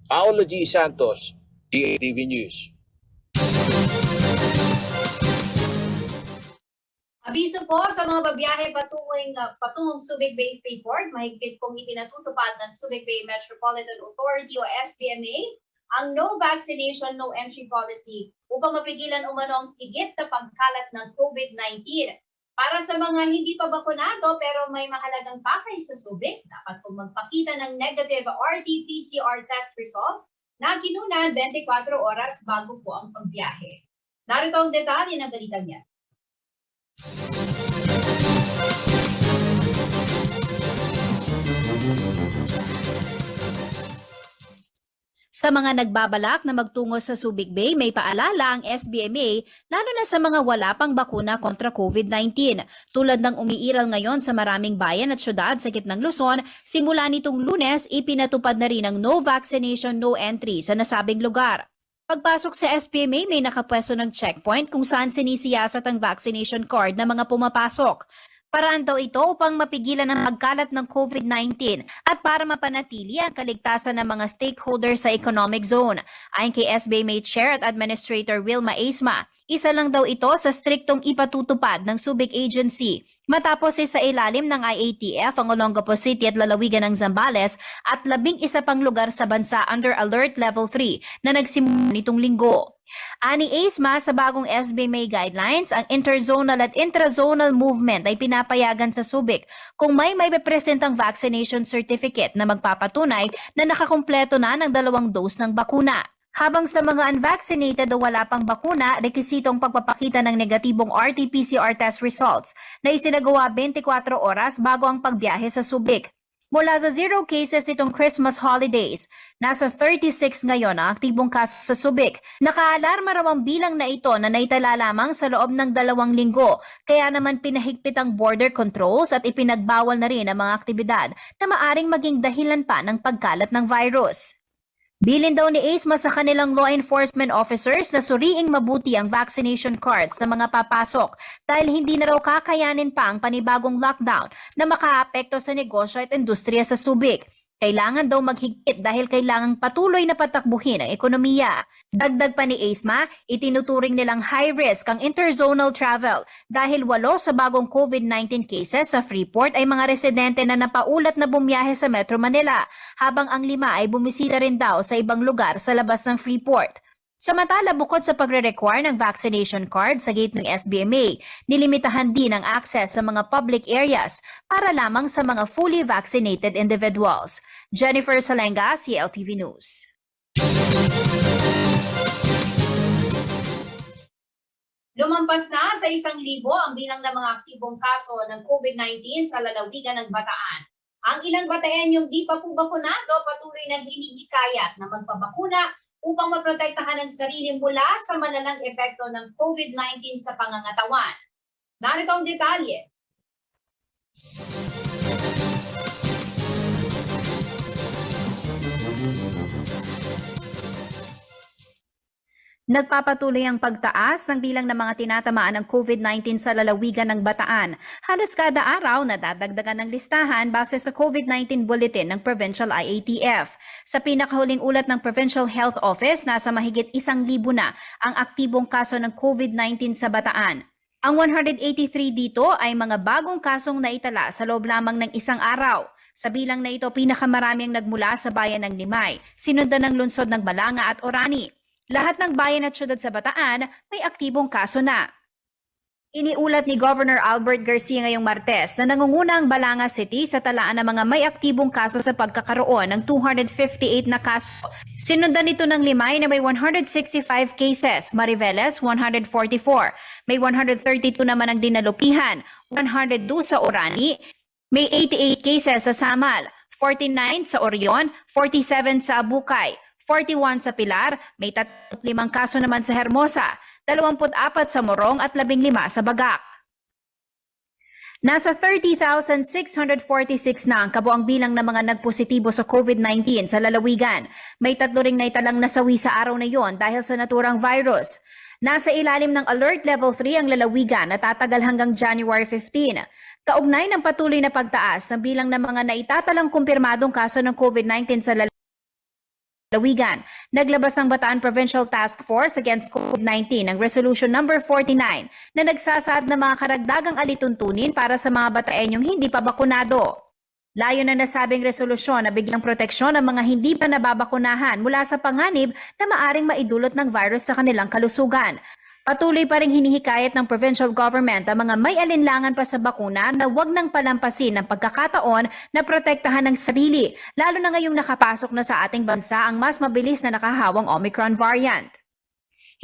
Q: Paolo G. Santos, DATV News.
P: Abiso po sa mga babiyahe patungong Subic Bay Freeport, mahigpit pong ipinatutupad ng Subic Bay Metropolitan Authority o SBMA ang no vaccination, no entry policy upang mapigilan umano ang higit na pagkalat ng COVID-19. Para sa mga hindi pa bakunado pero may mahalagang pakay sa Subic, dapat pong magpakita ng negative RT-PCR test result na kinunan 24 oras bago po ang pagbiyahe. Narito ang detalye ng balitang yan.
J: Sa mga nagbabalak na magtungo sa Subic Bay, may paalala ang SBMA lalo na sa mga wala pang bakuna kontra COVID-19. Tulad ng umiiral ngayon sa maraming bayan at syudad sa gitnang Luzon, simula nitong Lunes, ipinatupad na rin ang no vaccination, no entry sa nasabing lugar. Pagpasok sa SBMA, may nakapwesto ng checkpoint kung saan sinisiyasat ang vaccination card ng mga pumapasok. Paraan daw ito upang mapigilan ang pagkalat ng COVID-19 at para mapanatili ang kaligtasan ng mga stakeholders sa economic zone. Ayon kay SBMA Chair at Administrator Wilma Aisma, isa lang daw ito sa striktong ipatutupad ng Subic Agency. Matapos sa ilalim ng IATF ang Olongapo City at lalawigan ng Zambales at 11 pang lugar sa bansa under Alert Level 3 na nagsimula nitong linggo. Ani Aisma, sa bagong SBMA guidelines, ang interzonal at intrazonal movement ay pinapayagan sa Subic kung may presentang vaccination certificate na magpapatunay na nakakumpleto na ng 2 dose ng bakuna. Habang sa mga unvaccinated o wala pang bakuna, rekisitong pagpapakita ng negatibong RT-PCR test results na isinagawa 24 oras bago ang pagbiyahe sa Subic. Mula sa 0 cases itong Christmas holidays, nasa 36 ngayon ang aktibong kaso sa Subic. Nakaalarma raw ang bilang na ito na naitala lamang sa loob ng 2 linggo, kaya naman pinahigpit ang border controls at ipinagbawal na rin ang mga aktibidad na maaring maging dahilan pa ng pagkalat ng virus. Bilin daw ni Aisma sa kanilang law enforcement officers na suriing mabuti ang vaccination cards ng mga papasok dahil hindi na raw kakayanin pa ang panibagong lockdown na makaapekto sa negosyo at industriya sa Subic. Kailangan daw maghigpit dahil kailangang patuloy na patakbuhin ang ekonomiya. Dagdag pa ni Aisma, itinuturing nilang high risk ang interzonal travel dahil 8 sa bagong COVID-19 cases sa Freeport ay mga residente na napaulat na bumiyahe sa Metro Manila, habang ang 5 ay bumisita rin daw sa ibang lugar sa labas ng Freeport. Samantala, bukod sa pagre-require ng vaccination card sa gate ng SBMA, nilimitahan din ang access sa mga public areas para lamang sa mga fully vaccinated individuals. Jennifer Salenga, CLTV News.
P: Lumampas na sa 1,000 ang bilang ng mga aktibong kaso ng COVID-19 sa lalawigan ng Bataan. Ang ilang Bataenyong di pa po bakunado patuloy na hinihikayat na magpabakuna upang maprotektahan ang sarili mula sa malalang epekto ng COVID-19 sa pangangatawan. Narito ang detalye.
J: Nagpapatuloy ang pagtaas ng bilang ng mga tinatamaan ng COVID-19 sa lalawigan ng Bataan. Halos kada araw nadadagdagan ng listahan base sa COVID-19 bulletin ng Provincial IATF. Sa pinakahuling ulat ng Provincial Health Office, nasa mahigit 1,000 na ang aktibong kaso ng COVID-19 sa Bataan. Ang 183 dito ay mga bagong kasong naitala sa loob lamang ng 1 araw. Sa bilang na ito, pinakamarami ang nagmula sa bayan ng Limay, sinundan ng lungsod ng Balanga at Orani. Lahat ng bayan at syudad sa Bataan may aktibong kaso na. Iniulat ni Governor Albert Garcia ngayong Martes na nangunguna ang Balanga City sa talaan ng mga may aktibong kaso sa pagkakaroon ng 258 na kaso. Sinundan nito ng Limay na may 165 cases, Mariveles 144, may 132 naman ang dinalupihan, 102 sa Orani, may 88 cases sa Samal, 49 sa Orion, 47 sa Abukay, 41 sa Pilar, may 35 kaso naman sa Hermosa, 24 sa Morong at 15 sa Bagak. Nasa 30,646 na ang kabuang bilang ng mga nagpositibo sa COVID-19 sa lalawigan. May 3 ring naitalang nasawi sa araw na yon dahil sa naturang virus. Nasa ilalim ng Alert Level 3 ang lalawigan na tatagal hanggang January 15. Kaugnay ng patuloy na pagtaas ng bilang ng mga naitatalang kumpirmadong kaso ng COVID-19 sa lalawigan, naglabas ang Bataan Provincial Task Force Against COVID-19 ng Resolution Number 49 na nagsasaad ng mga karagdagang alituntunin para sa mga Bataenyong hindi pa bakunado. Layo na nasabing resolusyon na bigyang proteksyon ang mga hindi pa nababakunahan mula sa panganib na maaring maidulot ng virus sa kanilang kalusugan. Patuloy pa ring hinihikayat ng provincial government ang mga may alinlangan pa sa bakuna na huwag nang palampasin ng pagkakataon na protektahan ng sarili, lalo na ngayong nakapasok na sa ating bansa ang mas mabilis na nakahawang Omicron variant.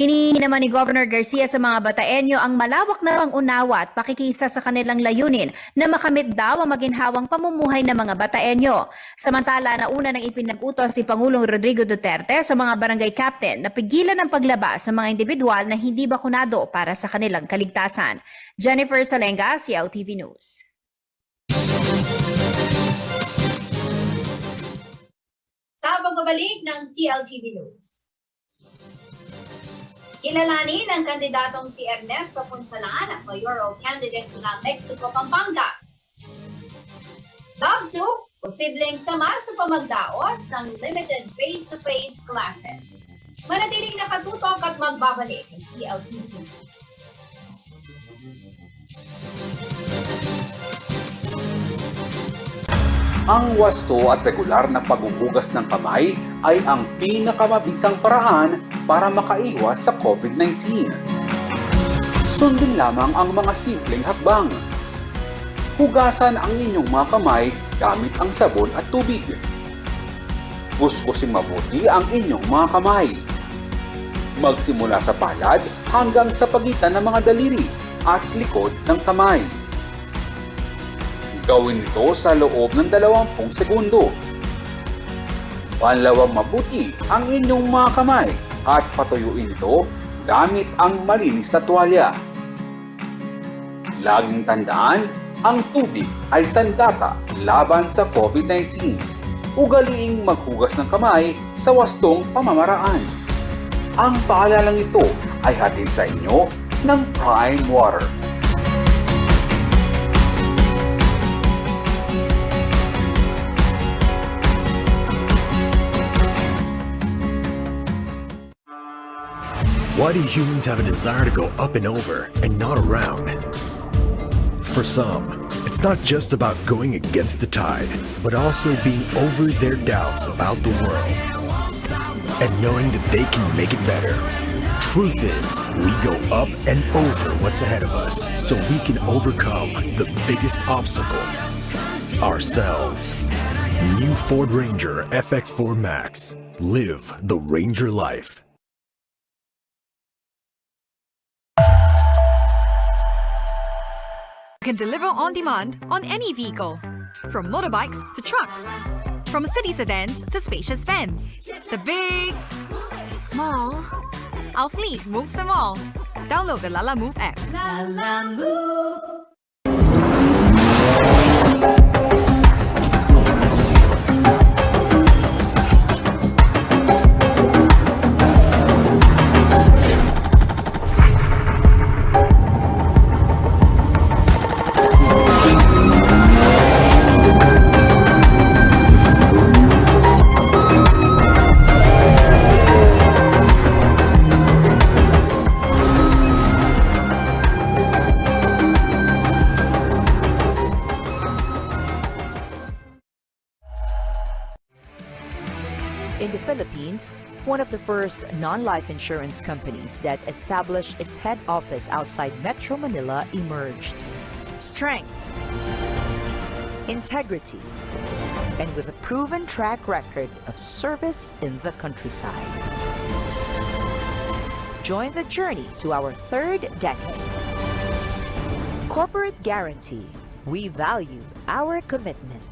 J: Hinihingi naman ni Governor Garcia sa mga Bataenyo ang malawak na pangunawa at pakikisa sa kanilang layunin na makamit daw ang maginhawang pamumuhay ng mga Bataenyo. Samantala, nauna nang ipinag-utos si Pangulong Rodrigo Duterte sa mga barangay captain na pigilan ang paglabas sa mga individual na hindi bakunado para sa kanilang kaligtasan. Jennifer Salenga, CLTV News.
P: Sa pagbabalik ng CLTV News. Kilalanin ang kandidatong si Ernesto Punsalan, mayoral candidate ng Mexico, Pampanga. Dabsu, posibleng sa Marso pa magdaos ng limited face-to-face classes. Manatiling nakatutok at magbabalik ng CLTV.
D: Ang wasto at regular na paghuhugas ng kamay ay ang pinakamabisang paraan para makaiwas sa COVID-19. Sundin lamang ang mga simpleng hakbang. Hugasan ang inyong mga kamay gamit ang sabon at tubig. Kuskusin mabuti ang inyong mga kamay. Magsimula sa palad hanggang sa pagitan ng mga daliri at likod ng kamay. Gawin ito sa loob ng 20 segundo. Panlawang mabuti ang inyong mga kamay at patuyuin ito gamit ang malinis na tuwalya. Laging tandaan, ang tubig ay sandata laban sa COVID-19. Ugaliing maghugas ng kamay sa wastong pamamaraan. Ang paalalang ito ay hatid sa inyo ng Prime Water.
K: Why do humans have a desire to go up and over and not around? For some, it's not just about going against the tide, but also being over their doubts about the world and knowing that they can make it better. Truth is, we go up and over what's ahead of us so we can overcome the biggest obstacle, ourselves. New Ford Ranger FX4 Max. Live the Ranger life.
W: Can deliver on demand on any vehicle, from motorbikes to trucks, from city sedans to spacious vans. The big, the small, our fleet moves them all. Download the Lala Move app.
L: Lala Move.
M: In the Philippines, one of the first non-life insurance companies that established its head office outside Metro Manila emerged. Strength, integrity, and with a proven track record of service in the countryside. Join the journey to our 3rd decade. Corporate Guarantee. We value our commitment.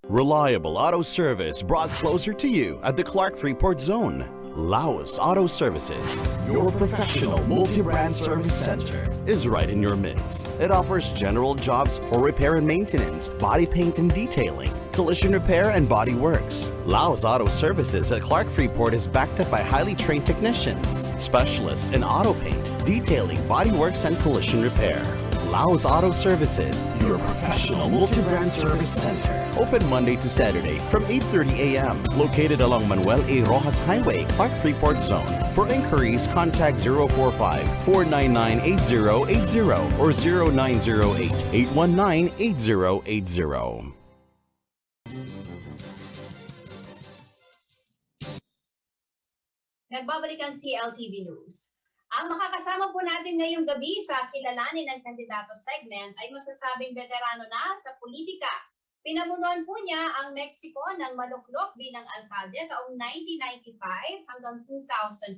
X: Reliable auto service brought closer to you at the Clark Freeport Zone.
A: Laos Auto Services, your professional multi-brand service center, is right in your midst. It offers general jobs for repair and maintenance, body paint and detailing, collision repair and body works. Laos Auto Services at Clark Freeport is backed up by highly trained technicians, specialists in auto paint, detailing, body works and collision repair. Laos Auto Services, your professional multi-brand service center. Open Monday to Saturday from 8:30 a.m. Located along Manuel A. Rojas Highway, Clark Freeport Zone. For inquiries, contact 045-499-8080 or 0908-819-8080.
P: Nagbabalik ang CLTV News. Ang makakasama po natin ngayong gabi sa kilalanin ng kandidato segment ay masasabing veterano na sa politika. Pinamunuan po niya ang Mexico ng maluklok bilang alkalde taong 1995 hanggang 2004.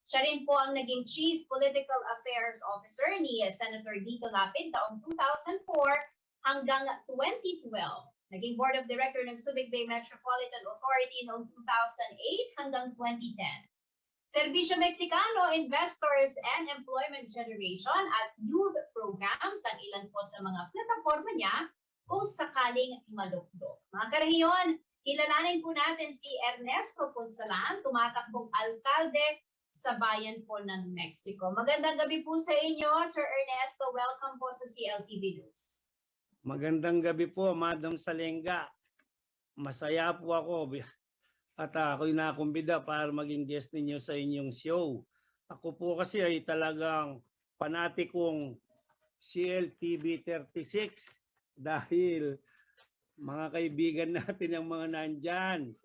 P: Siya rin po ang naging Chief Political Affairs Officer ni Senator Dito Lapid taong 2004 hanggang 2012. Naging Board of Director ng Subic Bay Metropolitan Authority noong 2008 hanggang 2010. Serbisyo Mexicano, Investors and Employment Generation at Youth Programs ang ilan po sa mga plataforma niya kung sakaling maluklo. Mga karahiyon, kilalanin po natin si Ernesto Ponsalan, tumatakbong alkalde sa bayan po ng Mexico. Magandang gabi po sa inyo, Sir Ernesto. Welcome po sa CLTV News.
N: Magandang gabi po, Madam Salenga. Masaya po ako. At ako'y nakumbida para maging guest ninyo sa inyong show. Ako po kasi ay talagang panatikong CLTV 36 dahil mga kaibigan natin ang mga nandyan.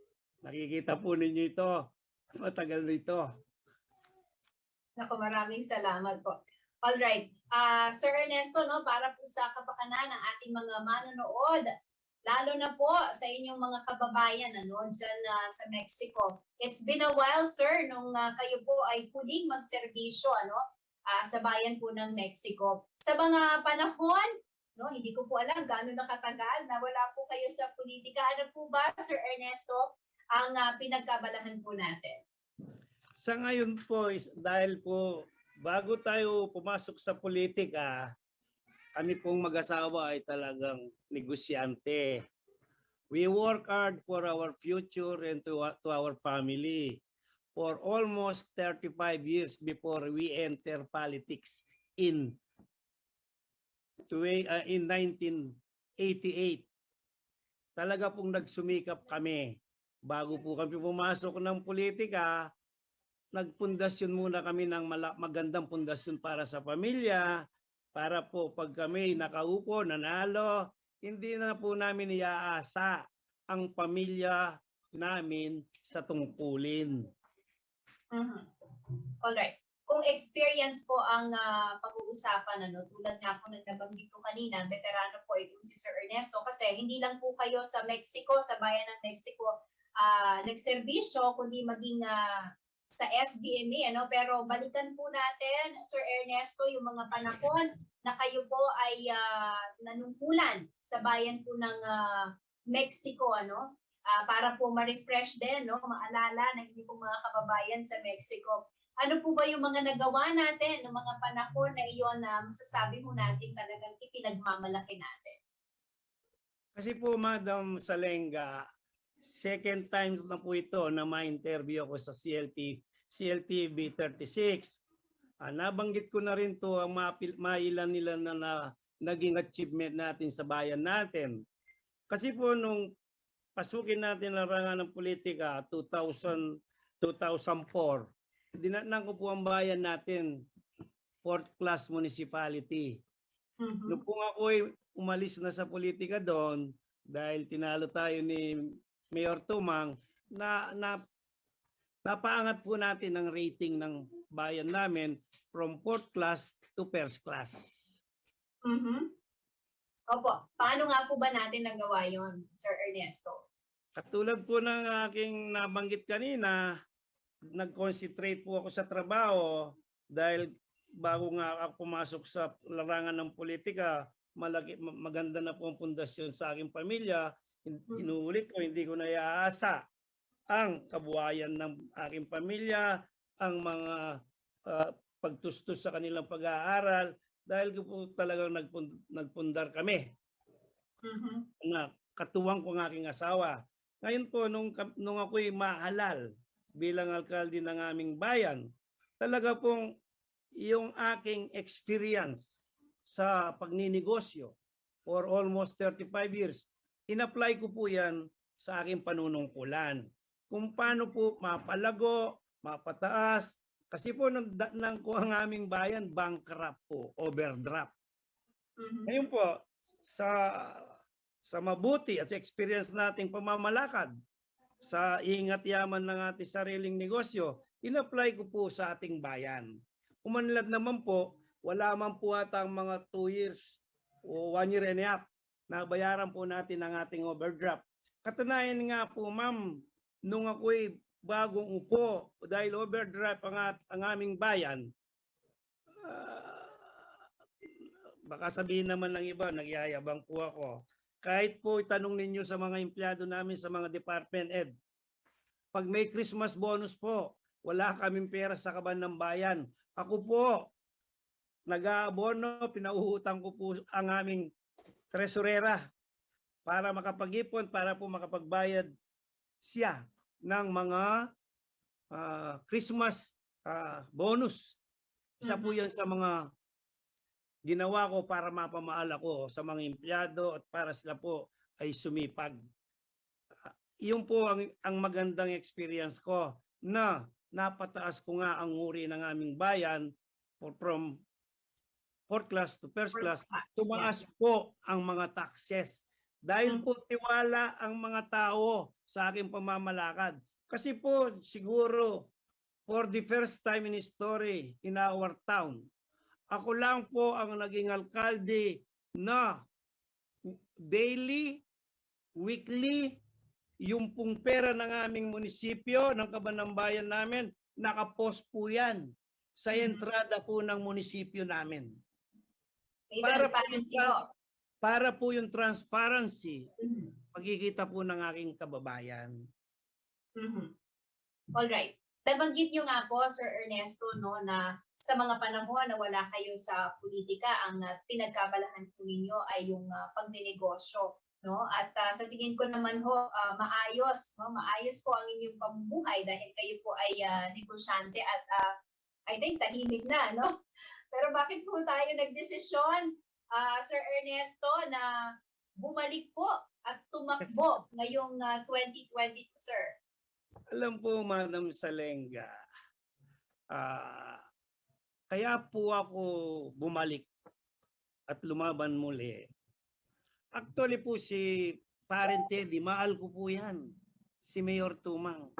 N: Nakikita po ninyo ito. Matagal na ito.
P: Naku, maraming salamat po. Alright, Sir Ernesto, no, para po sa kapakanan ng ating mga manonood, lalo na po sa inyong mga kababayan dyan sa Mexico. It's been a while, sir, nung kayo po ay huling magserbisyo sa bayan po ng Mexico. Sa mga panahon, hindi ko po alam gaano nakatagal na wala po kayo sa politika. Ano po ba, Sir Ernesto, ang pinagkabalahan po natin?
N: Sa ngayon po, dahil po bago tayo pumasok sa politika, kami pong mag-asawa ay talagang negosyante. We work hard for our future and to our family. For almost 35 years before we enter politics in 1988. Talaga pong nagsumikap kami. Bago po kami pumasok ng politika, nagpundasyon muna kami ng magandang pundasyon para sa pamilya, para po pag kami nakaupo, nanalo, hindi na po namin iaasa ang pamilya namin sa tungkulin.
P: Alright. Kung experience po ang pag-uusapan, tulad nga po nabanggit ko kanina, veterano po ito si Sir Ernesto kasi hindi lang po kayo sa Mexico, sa bayan ng Mexico, nagserbisyo, kundi maging sa SBMA, pero balikan po natin, Sir Ernesto, yung mga panahon na kayo po ay nanungkulan sa bayan po ng Mexico, para po ma-refresh din, maalala ng inyong mga kababayan sa Mexico. Ano po ba yung mga nagawa natin ng mga panahon na iyon na masasabi mo natin talagang ipinagmamalaki natin?
N: Kasi po, Madam Salenga, second time na po ito na ma-interview ako sa CLTV 36. Nabanggit ko na rin to ang mailan-ilan na naging achievement natin sa bayan natin. Kasi po nung pasukin natin ang rangan ng politika 2004, dinatnan ko po ang bayan natin, 4th class municipality. Noong po ako ay umalis na sa politika doon, dahil tinalo tayo ni Mayor Tumang, napaangat po natin ang rating ng bayan namin from 4th class to 1st class.
P: Opo. Paano nga po ba natin nagawa yon, Sir Ernesto?
N: Katulad po ng aking nabanggit kanina, nag-concentrate po ako sa trabaho dahil bago nga ako pumasok sa larangan ng politika, maganda na po ang pundasyon sa aking pamilya. Inuulit ko, hindi ko na iaasa ang kabuhayan ng aking pamilya, ang mga pagtustos sa kanilang pag-aaral, dahil po talagang nagpundar kami na katuwang ko ng aking asawa. Ngayon po, nung ako'y mahalal bilang alkalde ng aming bayan, talaga pong yung aking experience sa pagninegosyo for almost 35 years, in-apply ko po yan sa aking panunungkulan. Kung paano po mapalago, mapataas, kasi po nang ang aming bayan, bankrupt po, overdraft. Ngayon po, sa mabuti at sa experience nating pamamalakad, sa ingat yaman ng ating sariling negosyo, in-apply ko po sa ating bayan. Umanlad naman po, wala man po atang mga 2 years o 1 year and a half na bayaran po natin ang ating overdraft. Katunayan nga po, ma'am, nung ako'y bagong upo dahil overdraft ang aming bayan, baka sabihin naman ng iba, nagyayabang po ako. Kahit po itanong ninyo sa mga empleyado namin sa mga department head, pag may Christmas bonus po, wala kaming pera sa kaban ng bayan. Ako po, nag-aabono, pinauutang ko po ang aming tresurera para makapag-ipon, para po makapagbayad siya ng mga Christmas bonus. Isa po yan sa mga ginawa ko para mapamaala ko sa mga empleyado at para sila po ay sumipag. Iyon po ang magandang experience ko na napataas ko nga ang uri ng aming bayan from 4th class to 1st class. Tumaas po ang mga taxes dahil po tiwala ang mga tao sa aking pamamalakad. Kasi po siguro for the first time in history in our town, ako lang po ang naging alkalde na daily, weekly, yung pong pera ng aming munisipyo, ng kabanambayan namin, nakapost po yan sa entrada po ng munisipyo namin. Para po yung transparency, magkikita po ng aking kababayan.
P: All right. Nabanggit nyo nga po, Sir Ernesto, no, na sa mga panahon na wala kayo sa politika, ang pinagkabalahan po ninyo ay yung pagninegosyo. No? At sa tingin ko naman ho, maayos po ang inyong pamumuhay dahil kayo po ay negosyante at I think tahimik na, no? Pero bakit po tayo nagdesisyon, Sir Ernesto, na bumalik po at tumakbo ngayong 2022, sir?
N: Alam po, Madam Salenga, kaya po ako bumalik at lumaban muli. Actually po si Parent Teddy, mahal ko po yan. Si Mayor Tumang.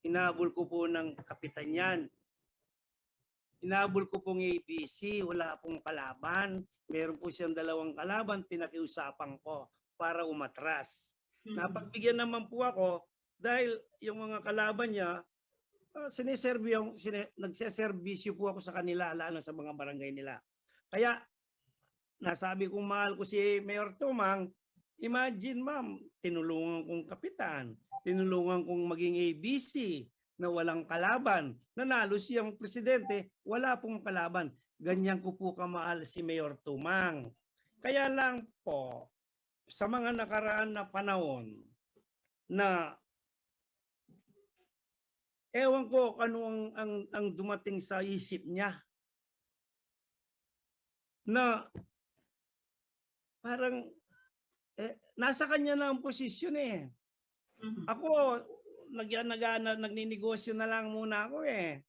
N: Inabol ko po ng kapitan yan. Inabol ko pong ABC, wala pong kalaban. Meron po siyang 2 kalaban, pinakiusapan ko para umatras. Napagbigyan naman po ako dahil yung mga kalaban niya, nagseserbisyo po ako sa kanila, lalo sa mga barangay nila. Kaya, nasabi kong mahal ko si Mayor Tumang, imagine ma'am, tinulungan kong kapitan, tinulungan kong maging ABC na walang kalaban, nanalo siyang presidente, wala pong kalaban. Ganyan ko po kamahal si Mayor Tumang. Kaya lang po, sa mga nakaraan na panahon na ewan ko ano ang dumating sa isip niya na parang nasa kanya na ang posisyon eh. Ako, nagninegosyo na lang muna ako eh.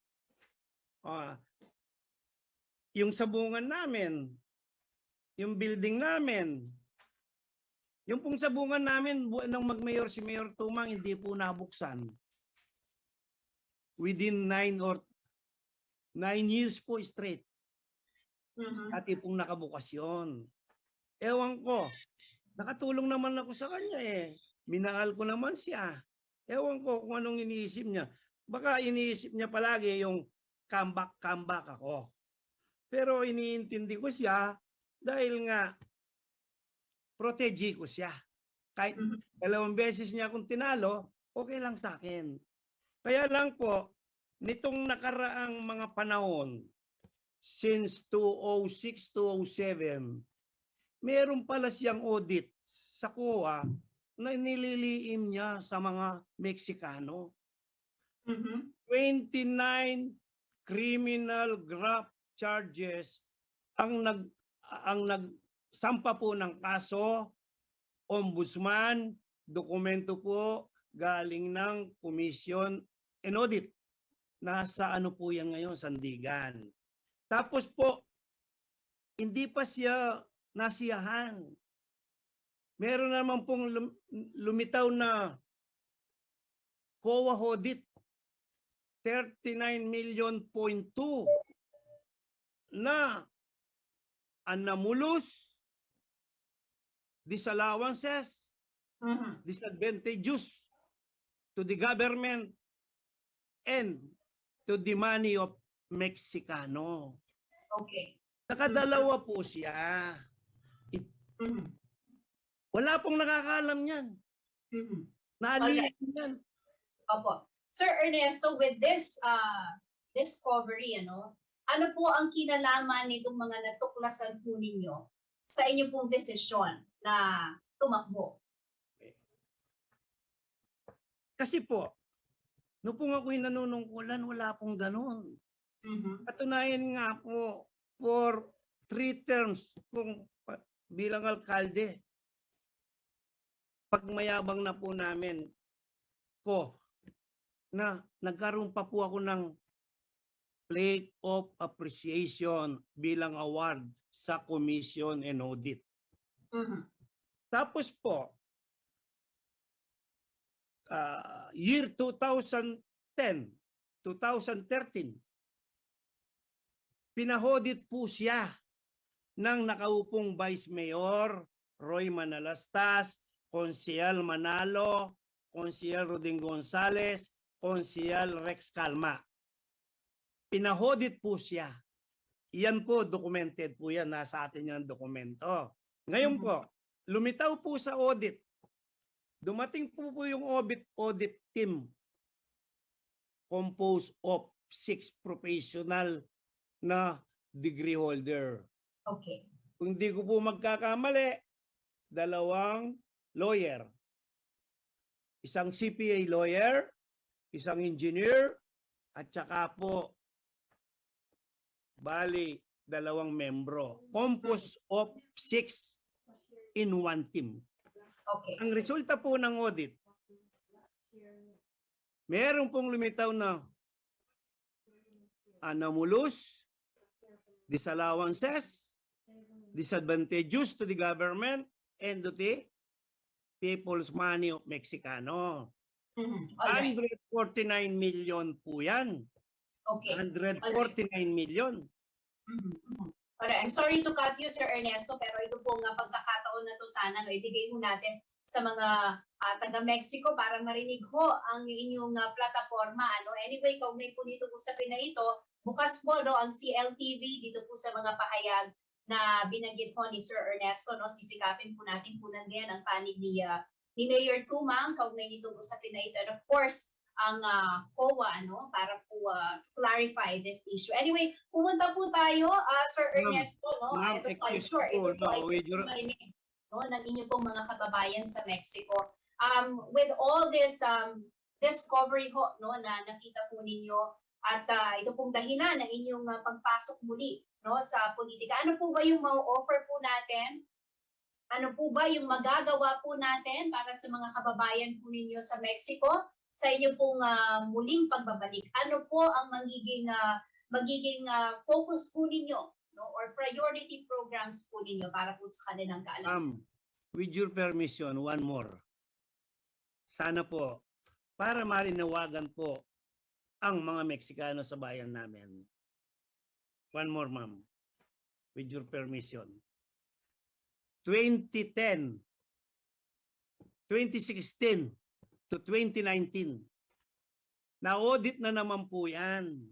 N: Yung sabungan namin, yung building namin, yung pong sabungan namin, nang mag-mayor si Mayor Tumang, hindi po nabuksan. Within 9 years po straight. At pong nakabukasyon. Ewan ko, nakatulong naman ako sa kanya eh. Minahal ko naman siya. Ewan ko kung anong iniisip niya. Baka iniisip niya palagi yung comeback ako. Pero iniintindi ko siya dahil nga protege ko siya. Kahit 2 beses niya akong tinalo, okay lang sa akin. Kaya lang po, nitong nakaraang mga panahon, since 2006, 2007, meron pala siyang audit sa COA na nililiim niya sa mga Meksikano. 29 criminal graft charges ang nagsampa po ng kaso, ombudsman, dokumento po galing ng Commission and Audit. Nasa ano po yan ngayon, Sandigan. Tapos po, hindi pa siya nasiyahan. Meron naman pong lumitaw na COA audit, 39 million point 2 na anomalous, disallowances, disadvantageous to the government and to the money of Meksikano.
P: Okay.
N: Nakadalawa po siya. Wala pong nakakaalam yan. Naaliyah yan.
P: Opo. Sir Ernesto, with this discovery, ano po ang kinalaman nitong mga natuklasan po ninyo sa inyo pong desisyon na tumakbo?
N: Kasi po, noong po ako'y nanunungkulan, wala pong ganun. Katunayan nga po, for 3 terms kung bilang alkalde, pagmayabang na po namin ko na nagkaroon pa po ako ng Plaque of Appreciation bilang award sa Commission and Audit. Tapos po, year 2010, 2013, pinahodit po siya ng nakaupong Vice Mayor Roy Manalastas, Konsehal Manalo, Konsehal Roding Gonzales, Konsehal Rex Calma. Pinahodit po siya. Iyan po, documented po yan. Nasa atin yung dokumento. Ngayon po, lumitaw po sa audit. Dumating po yung audit team composed of 6 professional na degree holder.
P: Okay.
N: Kung di ko po magkakamali, 2 lawyer. Isang CPA lawyer, isang engineer, at saka po, bali, 2 membro. Composed of 6 in 1 team.
P: Okay.
N: Ang resulta po ng audit, meron pong lumitaw na anomalous, disallowances, disadvantageous to the government and to the people's money of Meksikano. 149 million po yan.
P: Okay.
N: 149 million.
P: Alright, I'm sorry to cut you, Sir Ernesto, pero ito pong pagkakataon na to sana ibigay mo natin sa mga taga-Mexico para marinig ho ang inyong plataforma. Anyway, kaugnay po dito usapin na ito, bukas po ang CLTV dito po sa mga pahayag na binanggit po ni Sir Ernesto. Sisikapin po natin po nandiyan ang panig ni Mayor Tumang kaugnay nitong usapin na ito. And of course, ang COA para po clarify this issue. Anyway, pumunta po tayo, Sir Ernesto,
N: Ma'am,
P: I'm sure ito po ay marinig ng inyong pong mga kababayan sa Mexico. With all this discovery ho na nakita po ninyo at ito pong dahilan ng inyong pagpasok muli sa politika. Ano po ba yung ma-offer po natin? Ano po ba yung magagawa po natin para sa mga kababayan po ninyo sa Mexico? Sa inyo pong muling pagbabalik, ano po ang magiging focus po ninyo or priority programs po ninyo para po sa kanilang kaalaman?
N: With your permission, one more. Sana po, para marinawagan po ang mga Meksikano sa bayan namin. One more, ma'am. With your permission. 2010, 2016, to 2019. Na-audit na naman po yan.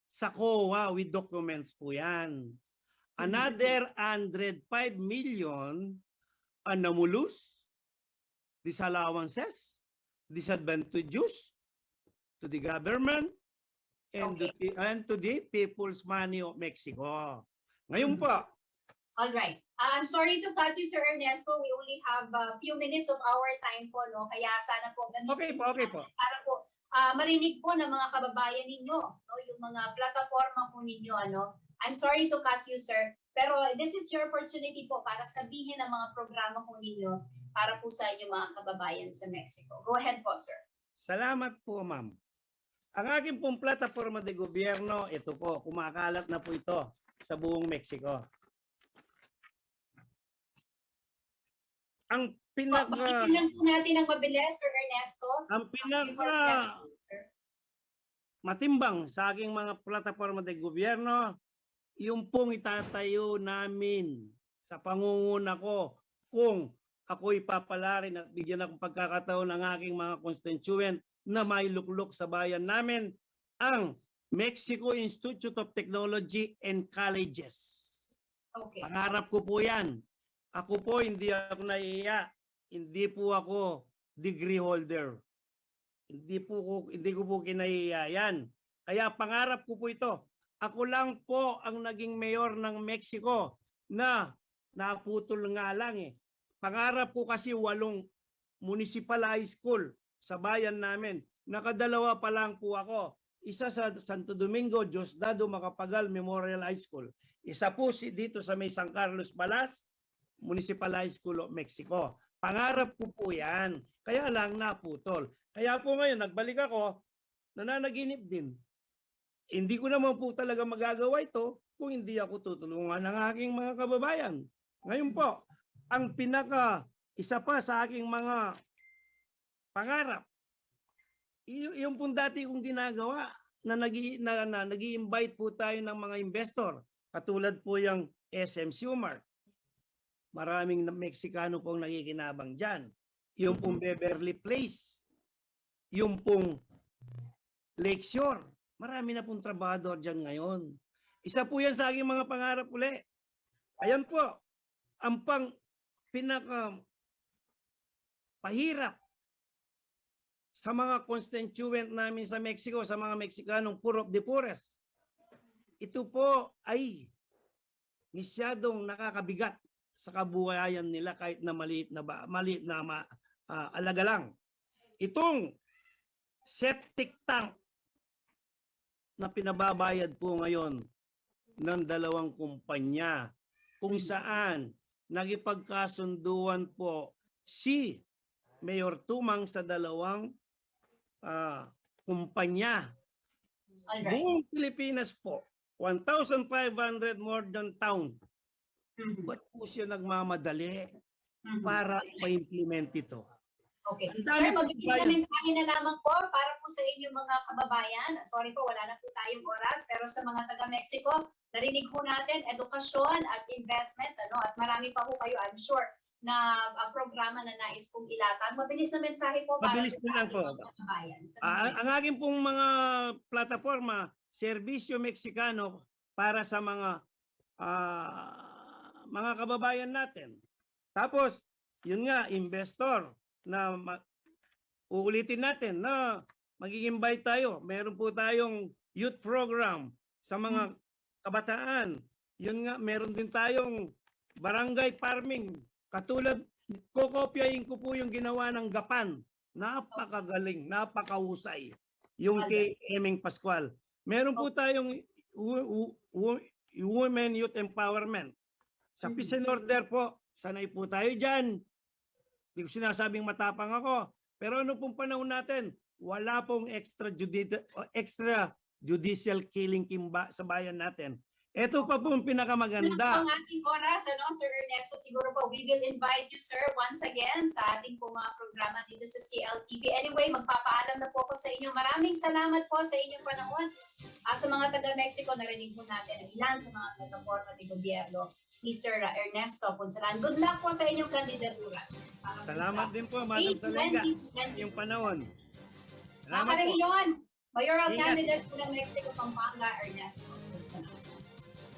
N: Sa COA with documents po yan. Another 105 million anomalous, disallowances, disadvantageous to the government and, to the people's money of Mexico. Ngayon po,
P: All right. I'm sorry to cut you, Sir Ernesto. We only have a few minutes of our time po, no? Kaya sana po gamitin
N: Okay po.
P: para po marinig po ng mga kababayan ninyo, no? Yung mga plataforma po ninyo, ano? I'm sorry to cut you, sir. Pero this is your opportunity po para sabihin ang mga programa po ninyo para po sa inyong mga kababayan sa Mexico. Go ahead po, sir.
N: salamat po, ma'am. Ang aking pong plataforma de gobyerno, ito po, kumakalat na po ito sa buong Mexico. Ang
P: Bakitin lang po natin ang mabilis, Sir Ernesto.
N: Ang matimbang sa aking mga plataforma de gobyerno, yung pong itatayo namin sa pangunguna ko kung ako ipapalarin at bigyan akong pagkakataon ng aking mga constituent na may luklok sa bayan namin, ang Mexico Institute of Technology and Colleges.
P: Okay.
N: Pangarap ko po yan. Ako po, hindi ako naiiya. Hindi po ako degree holder. Hindi ko po kinaiiya yan. Kaya pangarap ko po ito. Ako lang po ang naging mayor ng Mexico na naputol nga lang eh. Pangarap ko kasi 8 municipal high school sa bayan namin. Nakadalawa pa lang po ako. Isa sa Santo Domingo, Diosdado Macapagal Memorial High School. Isa po dito sa may San Carlos Balas, Municipal High School of Mexico. Pangarap ko po yan. Kaya lang naputol. Kaya po ngayon, nagbalik ako, nananaginip din. Hindi ko naman po talaga magagawa ito kung hindi ako tutulungan ng aking mga kababayan. Ngayon po, ang isa pa sa aking mga pangarap, yung pong dati kong ginagawa na nag-i-invite po tayo ng mga investor. Katulad po yung SM Sumart. Maraming Meksikano pong nakikinabang dyan. Yung pong Beverly Place. Yung pong Lakeshore. Marami na pong trabahador dyan ngayon. Isa po yan sa aking mga pangarap uli. Ayan po, ang pahirap sa mga constituent namin sa Mexico, sa mga Meksikanong poor of the poorest. Ito po ay masyadong nakakabigat sa kabuhayan nila kahit na maliit na alaga lang. Itong septic tank na pinababayad po ngayon ng 2 kumpanya kung saan nagipagkasunduan po si Mayor Tumang sa 2 kumpanya. Buong Pilipinas po, 1,500 more than town. Ba't po siya nagmamadali para i-implement ito?
P: Okay.
N: Ang
P: Sir,
N: dami po
P: magbibigay na mensahe na lamang po para po sa inyong mga kababayan. Sorry po, wala na po tayong oras. Pero sa mga taga-Mexico, narinig po natin edukasyon at investment. At marami pa po kayo, I'm sure, na programa na nais pong ilatag. Mabilis na mensahe po para
N: Mabilis
P: po
N: na
P: sa
N: lang po.
P: ating mga kababayan.
N: Ang aking pong mga plataforma, Serbisyo Meksikano para sa mga kababayan natin. Tapos, yun nga, investor na uulitin natin na mag-i-invite tayo. Meron po tayong youth program sa mga kabataan. Yun nga, meron din tayong barangay farming. Katulad, kokopyahin ko po yung ginawa ng Gapan. Napakagaling, napakahusay. Yung kay Eming Pascual. Meron po tayong Women Youth Empowerment. Sa Peace and Order po, sanay po tayo dyan. Hindi ko sinasabing matapang ako. Pero ano pong panahon natin, wala pong extrajudicial killing kimba sa bayan natin. Ito pa pong pinakamaganda.
P: Ang ating oras, Sir Ernesto, siguro po, we will invite you, sir, once again sa ating po mga programa dito sa CLTV. Anyway, magpapaalam na po ako sa inyo. Maraming salamat po sa inyong panahon. Sa mga taga-Mexico, narinig po natin ang ilan sa mga plataforma de gobyerno ni Sir Ernesto Ponsalan. Good luck po sa inyong kandidatura.
N: Salamat din po, Madam Salenga, yung panahon.
P: Mga karehiyon, mayoral candidate po ng Mexico, Pampanga, Ernesto Ponsalan.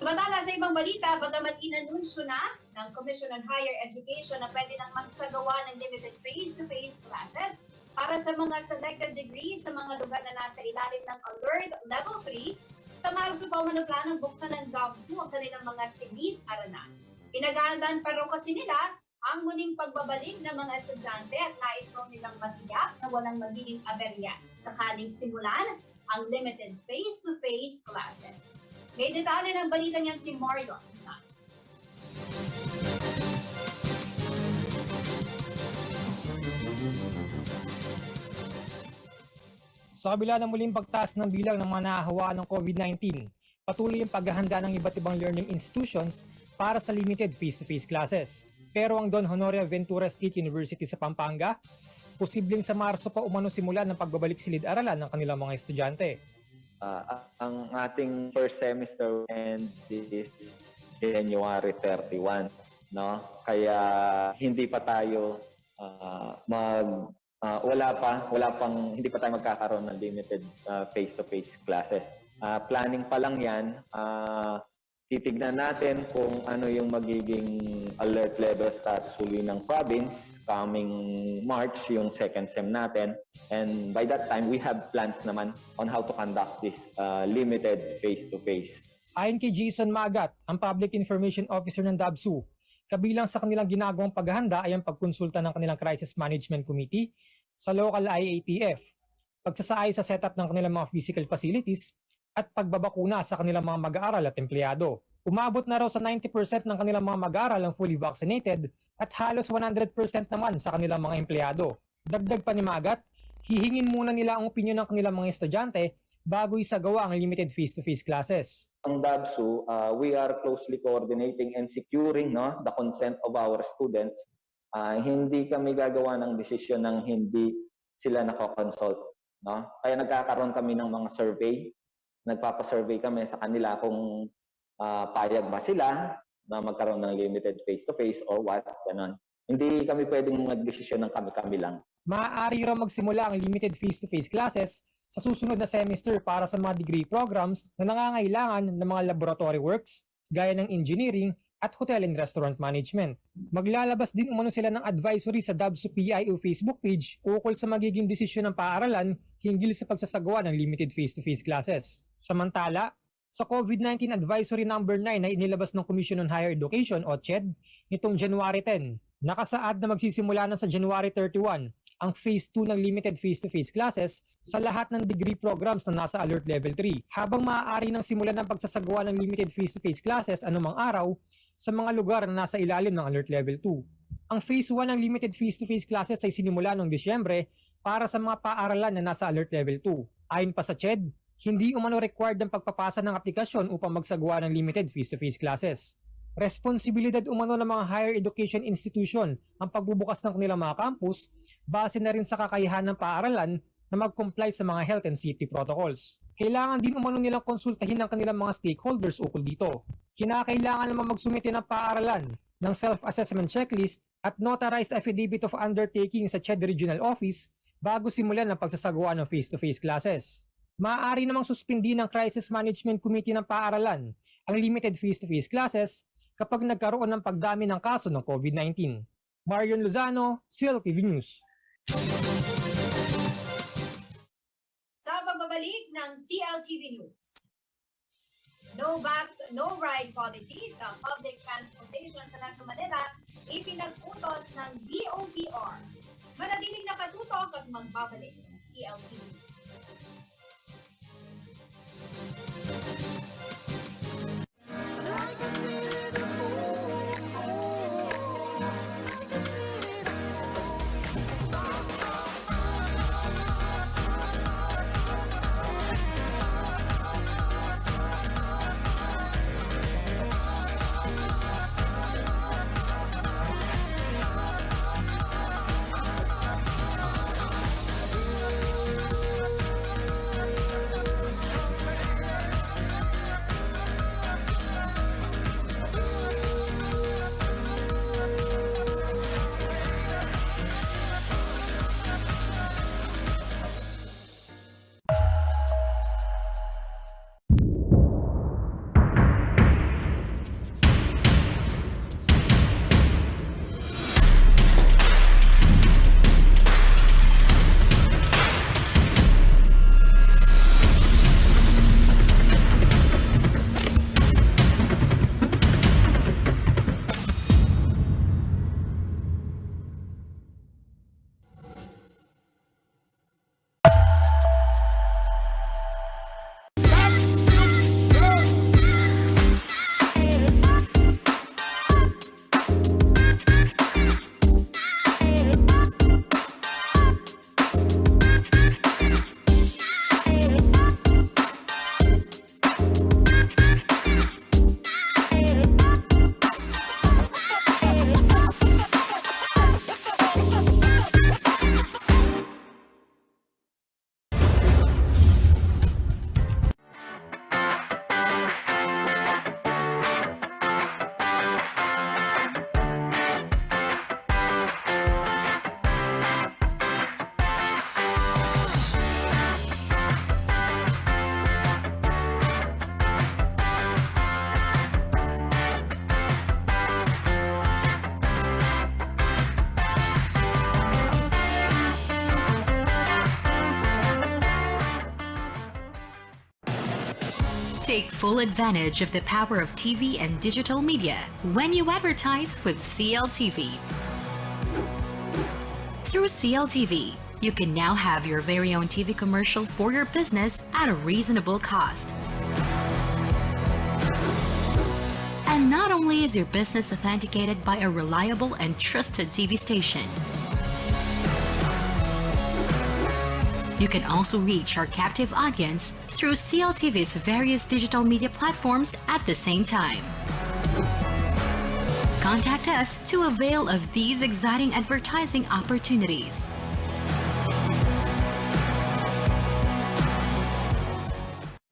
P: Samantala sa ibang balita, bagamat inanunsyo na ng Commission on Higher Education na pwede nang magsagawa ng limited face-to-face classes para Para sa mga selected degrees sa mga lugar na nasa ilalim ng Alert Level 3, sa Marso pa planong buksan ng GovSU ang kanilang mga silid-aralan. Pinaghahandaan pa raw kasi nila ang muling pagbabalik ng mga estudyante at nais raw nilang matiyak na walang magiging aberya sakaling simulan ang limited face-to-face classes. May detalye ng balita niyan si Mario.
B: Sa kabila ng muling pagtaas ng bilang ng mga nahahawaan ng COVID-19, patuloy ang paghahanda ng iba't ibang learning institutions para sa limited face-to-face classes. Pero ang Don Honorio Ventura State University sa Pampanga, posibleng sa Marso pa umano simula ng pagbabalik silid-aralan ng kanilang mga estudyante.
O: Ang ating first semester end is January 31, no? Kaya hindi pa tayo hindi pa tayo magkakaroon ng limited face-to-face classes. Planning pa lang 'yan. Titignan natin kung ano yung magiging alert level status uli ng province coming March, yung second sem natin. And by that time, we have plans naman on how to conduct this limited face-to-face.
B: Ayon kay Jason Magat, ang Public Information Officer ng DABSU, kabilang sa kanilang ginagawang paghahanda ay ang pagkonsulta ng kanilang Crisis Management Committee sa local IATF, pagsasaay sa setup ng kanilang mga physical facilities, at pagbabakuna sa kanilang mga mag-aaral at empleyado. Umabot na raw sa 90% ng kanilang mga mag-aaral ang fully vaccinated at halos 100% naman sa kanilang mga empleyado. Dagdag pa ni Magat, hihingin muna nila ang opinyon ng kanilang mga estudyante bago isagawa ang limited face-to-face classes.
O: Ang DABSU, we are closely coordinating and securing the consent of our students. Hindi kami gagawa ng desisyon ng hindi sila nakakonsult. No? Kaya nagkakaroon kami ng mga survey. Nagpapasurvey kami sa kanila kung payag ba sila na magkaroon ng limited face-to-face or what, ganon. Hindi kami pwedeng mag-desisyon ng kami-kami lang.
B: Maaari raw magsimula ang limited face-to-face classes sa susunod na semester para sa mga degree programs na nangangailangan ng mga laboratory works, gaya ng engineering at hotel and restaurant management. Maglalabas din umano sila ng advisory sa DABSU PIO Facebook page ukol sa magiging desisyon ng paaralan hinggil sa pagsasagawa ng limited face-to-face classes. Samantala, sa COVID-19 Advisory Number 9 na inilabas ng Commission on Higher Education o CHED nitong January 10, nakasaad na magsisimula na sa January 31 ang Phase 2 ng limited face-to-face classes sa lahat ng degree programs na nasa Alert Level 3, habang maaari nang simulan ng pagsasagawa ng limited face-to-face classes anumang araw sa mga lugar na nasa ilalim ng Alert Level 2. Ang Phase 1 ng limited face-to-face classes ay sinimula noong Disyembre para sa mga paaralan na nasa Alert Level 2. Ayon pa sa CHED, hindi umano required ang pagpapasa ng aplikasyon upang magsagawa ng limited face-to-face classes. Responsibilidad umano ng mga higher education institution ang pagbubukas ng kanilang mga campus base na rin sa kakayahan ng paaralan na mag-comply sa mga health and safety protocols. Kailangan din umano nilang konsultahin ng kanilang mga stakeholders ukol dito. Kinakailangan naman magsumite ng paaralan ng self-assessment checklist at notarized affidavit of undertaking sa CHED Regional Office bago simulan ang pagsasagawa ng face-to-face classes. Maaari namang suspindi ng Crisis Management Committee ng paaralan ang limited face-to-face classes kapag nagkaroon ng pagdami ng kaso ng COVID-19. Marion Lozano, CLTV News.
P: Sa pagbabalik ng CLTV News, no bats, no ride policy sa public transportation sa Metro Manila ipinag-utos ng DOTR. Manatiling nakatutok at magbabalik ng CLTV.
H: Take full advantage of the power of TV and digital media when you advertise with CLTV. Through CLTV, you can now have your very own TV commercial for your business at a reasonable cost. And not only is your business authenticated by a reliable and trusted TV station, you can also reach our captive audience through CLTV's various digital media platforms at the same time. Contact us to avail of these exciting advertising opportunities.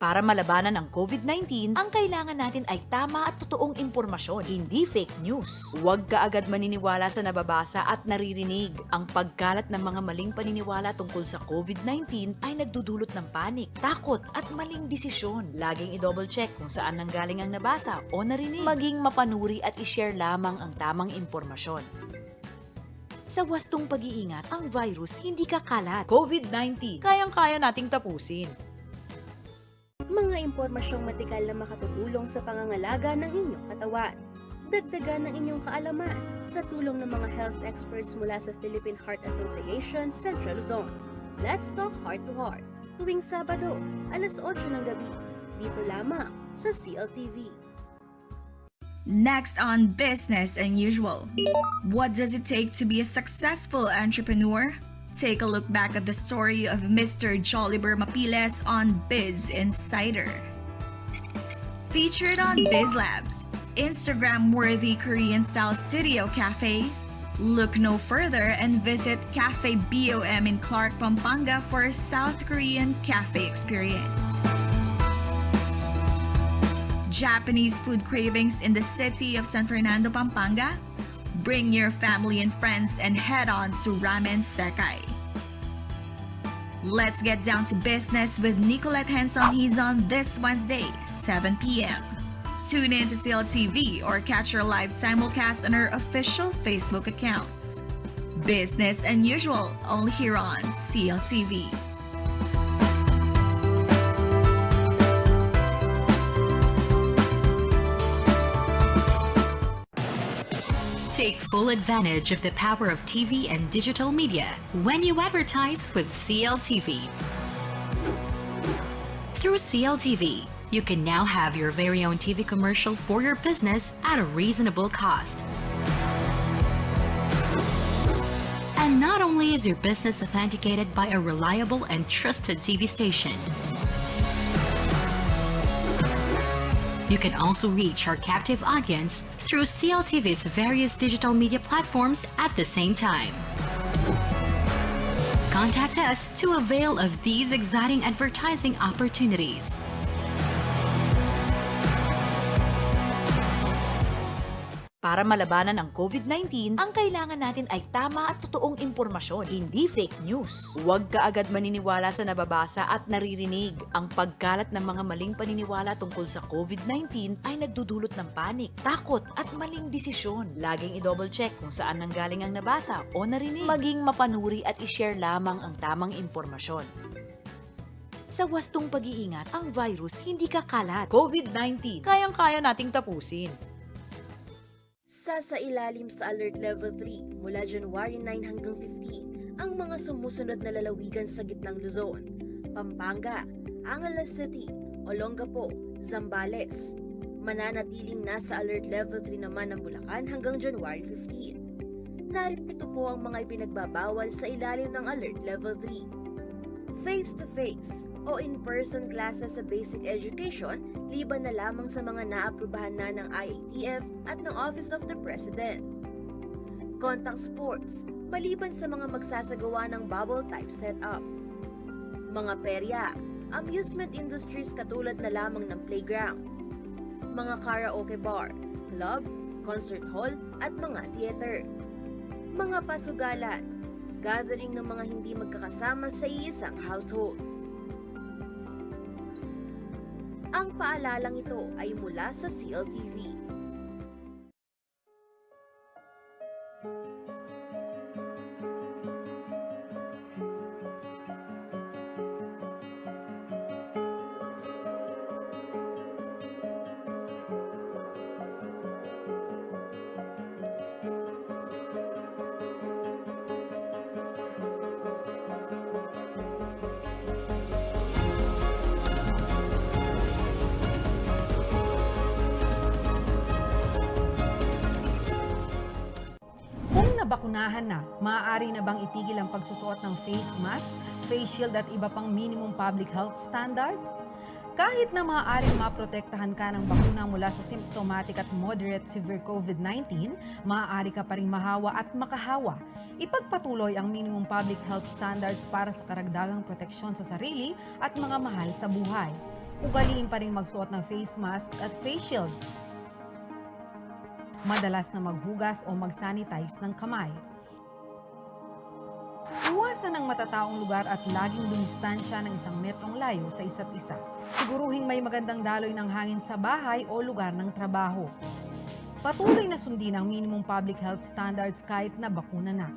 M: Para malabanan ang COVID-19, ang kailangan natin ay tama at totoong impormasyon, hindi fake news. Huwag ka agad maniniwala sa nababasa at naririnig. Ang pagkalat ng mga maling paniniwala tungkol sa COVID-19 ay nagdudulot ng panik, takot at maling desisyon. Laging i-double check kung saan nanggaling ang nabasa o narinig. Maging mapanuri at i-share lamang ang tamang impormasyon. Sa wastong pag-iingat, ang virus hindi kakalat. COVID-19, kayang-kaya nating tapusin.
R: Mga impormasyong matikal na makatutulong sa pangangalaga ng inyong katawan. Dagdagan ng inyong kaalaman sa tulong ng mga health experts mula sa Philippine Heart Association Central Luzon. Let's Talk Heart to Heart, tuwing Sabado, alas 8 ng gabi, dito lamang sa CLTV.
S: Next on Business Unusual. What does it take to be a successful entrepreneur? Take a look back at the story of Mr. Joliver Mapiles on Biz Insider. Featured on Biz Labs, Instagram-worthy Korean-style studio cafe. Look no further and visit Cafe BOM in Clark, Pampanga for a South Korean cafe experience. Japanese food cravings in the city of San Fernando, Pampanga? Bring your family and friends and head on to Ramen Sekai. Let's get down to business with Nicolette Henson Hizon this Wednesday, 7 p.m. Tune in to CLTV or catch your live simulcast on our official Facebook accounts. Business Unusual, only here on CLTV.
H: Take full advantage of the power of TV and digital media when you advertise with CLTV. Through CLTV, you can now have your very own TV commercial for your business at a reasonable cost. And not only is your business authenticated by a reliable and trusted TV station, you can also reach our captive audience through CLTV's various digital media platforms at the same time. Contact us to avail of these exciting advertising opportunities.
M: Para malabanan ang COVID-19, ang kailangan natin ay tama at totoong impormasyon, hindi fake news. Huwag ka agad maniniwala sa nababasa at naririnig. Ang pagkalat ng mga maling paniniwala tungkol sa COVID-19 ay nagdudulot ng panik, takot at maling desisyon. Laging i-double check kung saan nanggaling ang nabasa o narinig. Maging mapanuri at i-share lamang ang tamang impormasyon. Sa wastong pag-iingat, ang virus hindi kakalat. COVID-19, kayang-kaya nating tapusin.
R: Sasailalim sa Alert Level 3 mula January 9 hanggang 15 ang mga sumusunod na lalawigan sa gitnang Luzon: Pampanga, Angeles City, Olongapo, Zambales. Mananatiling nasa Alert Level 3 naman ang Bulacan hanggang January 15. Narito po ang mga ipinagbabawal sa ilalim ng Alert Level 3. Face-to-face o in-person classes sa basic education, liban na lamang sa mga naaprubahan na ng IATF at ng Office of the President. Contact sports, maliban sa mga magsasagawa ng bubble type setup. Mga perya, amusement industries katulad na lamang ng playground. Mga karaoke bar, club, concert hall at mga theater. Mga pasugalan, gathering ng mga hindi magkakasama sa iisang household. Ang paalalang ito ay mula sa CLTV.
I: nabakunahan na, maaari na bang itigil ang pagsusuot ng face mask, face shield at iba pang minimum public health standards? Kahit na maaaring maprotektahan ka ng bakuna mula sa symptomatic at moderate severe COVID-19, maaari ka pa rin mahawa at makahawa. Ipagpatuloy ang minimum public health standards para sa karagdagang proteksyon sa sarili at mga mahal sa buhay. Ugaliin pa rin magsuot ng face mask at face shield. Madalas na maghugas o mag-sanitize ng kamay. Iwasan ang matataong lugar at laging dumistansya ng 1 metrong layo sa isa't isa. Siguruhing may magandang daloy ng hangin sa bahay o lugar ng trabaho. Patuloy na sundin ang minimum public health standards kahit na bakuna na.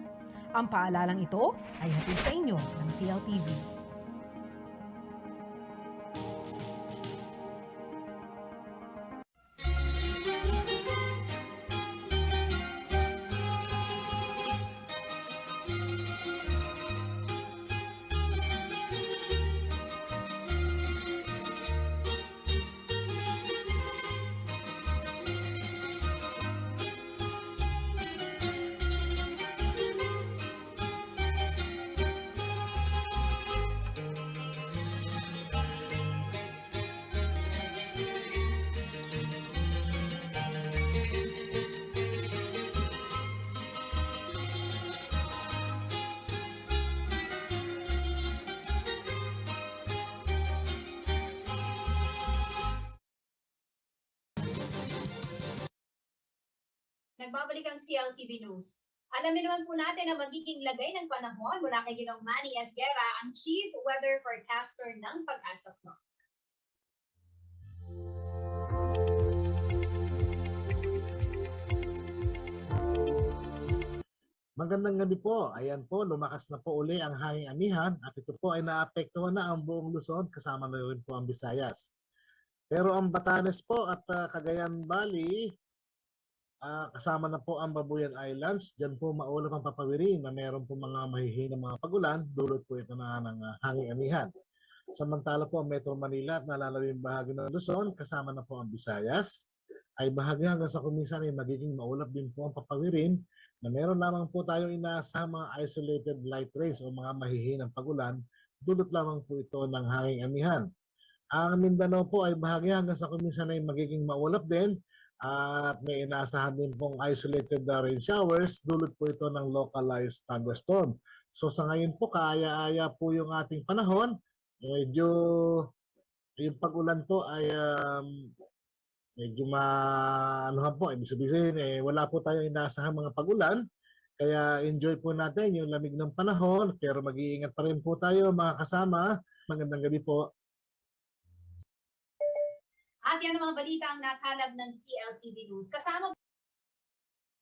I: Ang paalalang ito ay hatid sa inyo ng CLTV.
P: Nagbabalik ang CLTV News. Alamin naman po natin ang magiging lagay ng panahon mula kay Ginoong Manny Esguerra, ang Chief Weather Forecaster ng Pag-asa Pro.
T: Magandang gabi po. Ayan po, lumakas na po uli ang hanging amihan at ito po ay naapektuhan na ang buong Luzon kasama na rin po ang Visayas. Pero ang Batanes po at Cagayan Valley, kasama na po ang Babuyan Islands. Diyan po maulap ang papawirin na meron po mga mahihinang mga pagulan. Dulot po ito na ng hanging amihan. Samantala po ang Metro Manila at nalalawing bahagi ng Luzon kasama na po ang Visayas ay bahagi hanggang sa kuminsan ay magiging maulap din po ang papawirin na meron lamang po tayong inaasahang mga isolated light rays o mga mahihinang pagulan, dulot lamang po ito ng hanging amihan. Ang Mindanao po ay bahagi hanggang sa kuminsan ay magiging maulap din at may inaasahan din pong isolated rain showers, dulot po ito ng localized thunderstorm. So sa ngayon po, kaaya-aya po yung ating panahon. Medyo yung pag-ulan po ay medyo maanuhan po. Ibig sabihin, wala po tayong inaasahang mga pag-ulan. Kaya enjoy po natin yung lamig ng panahon. Pero mag-iingat pa rin po tayo mga kasama. Magandang gabi po.
P: At yan ang mga balita ang nakalap ng CLTV News. Kasama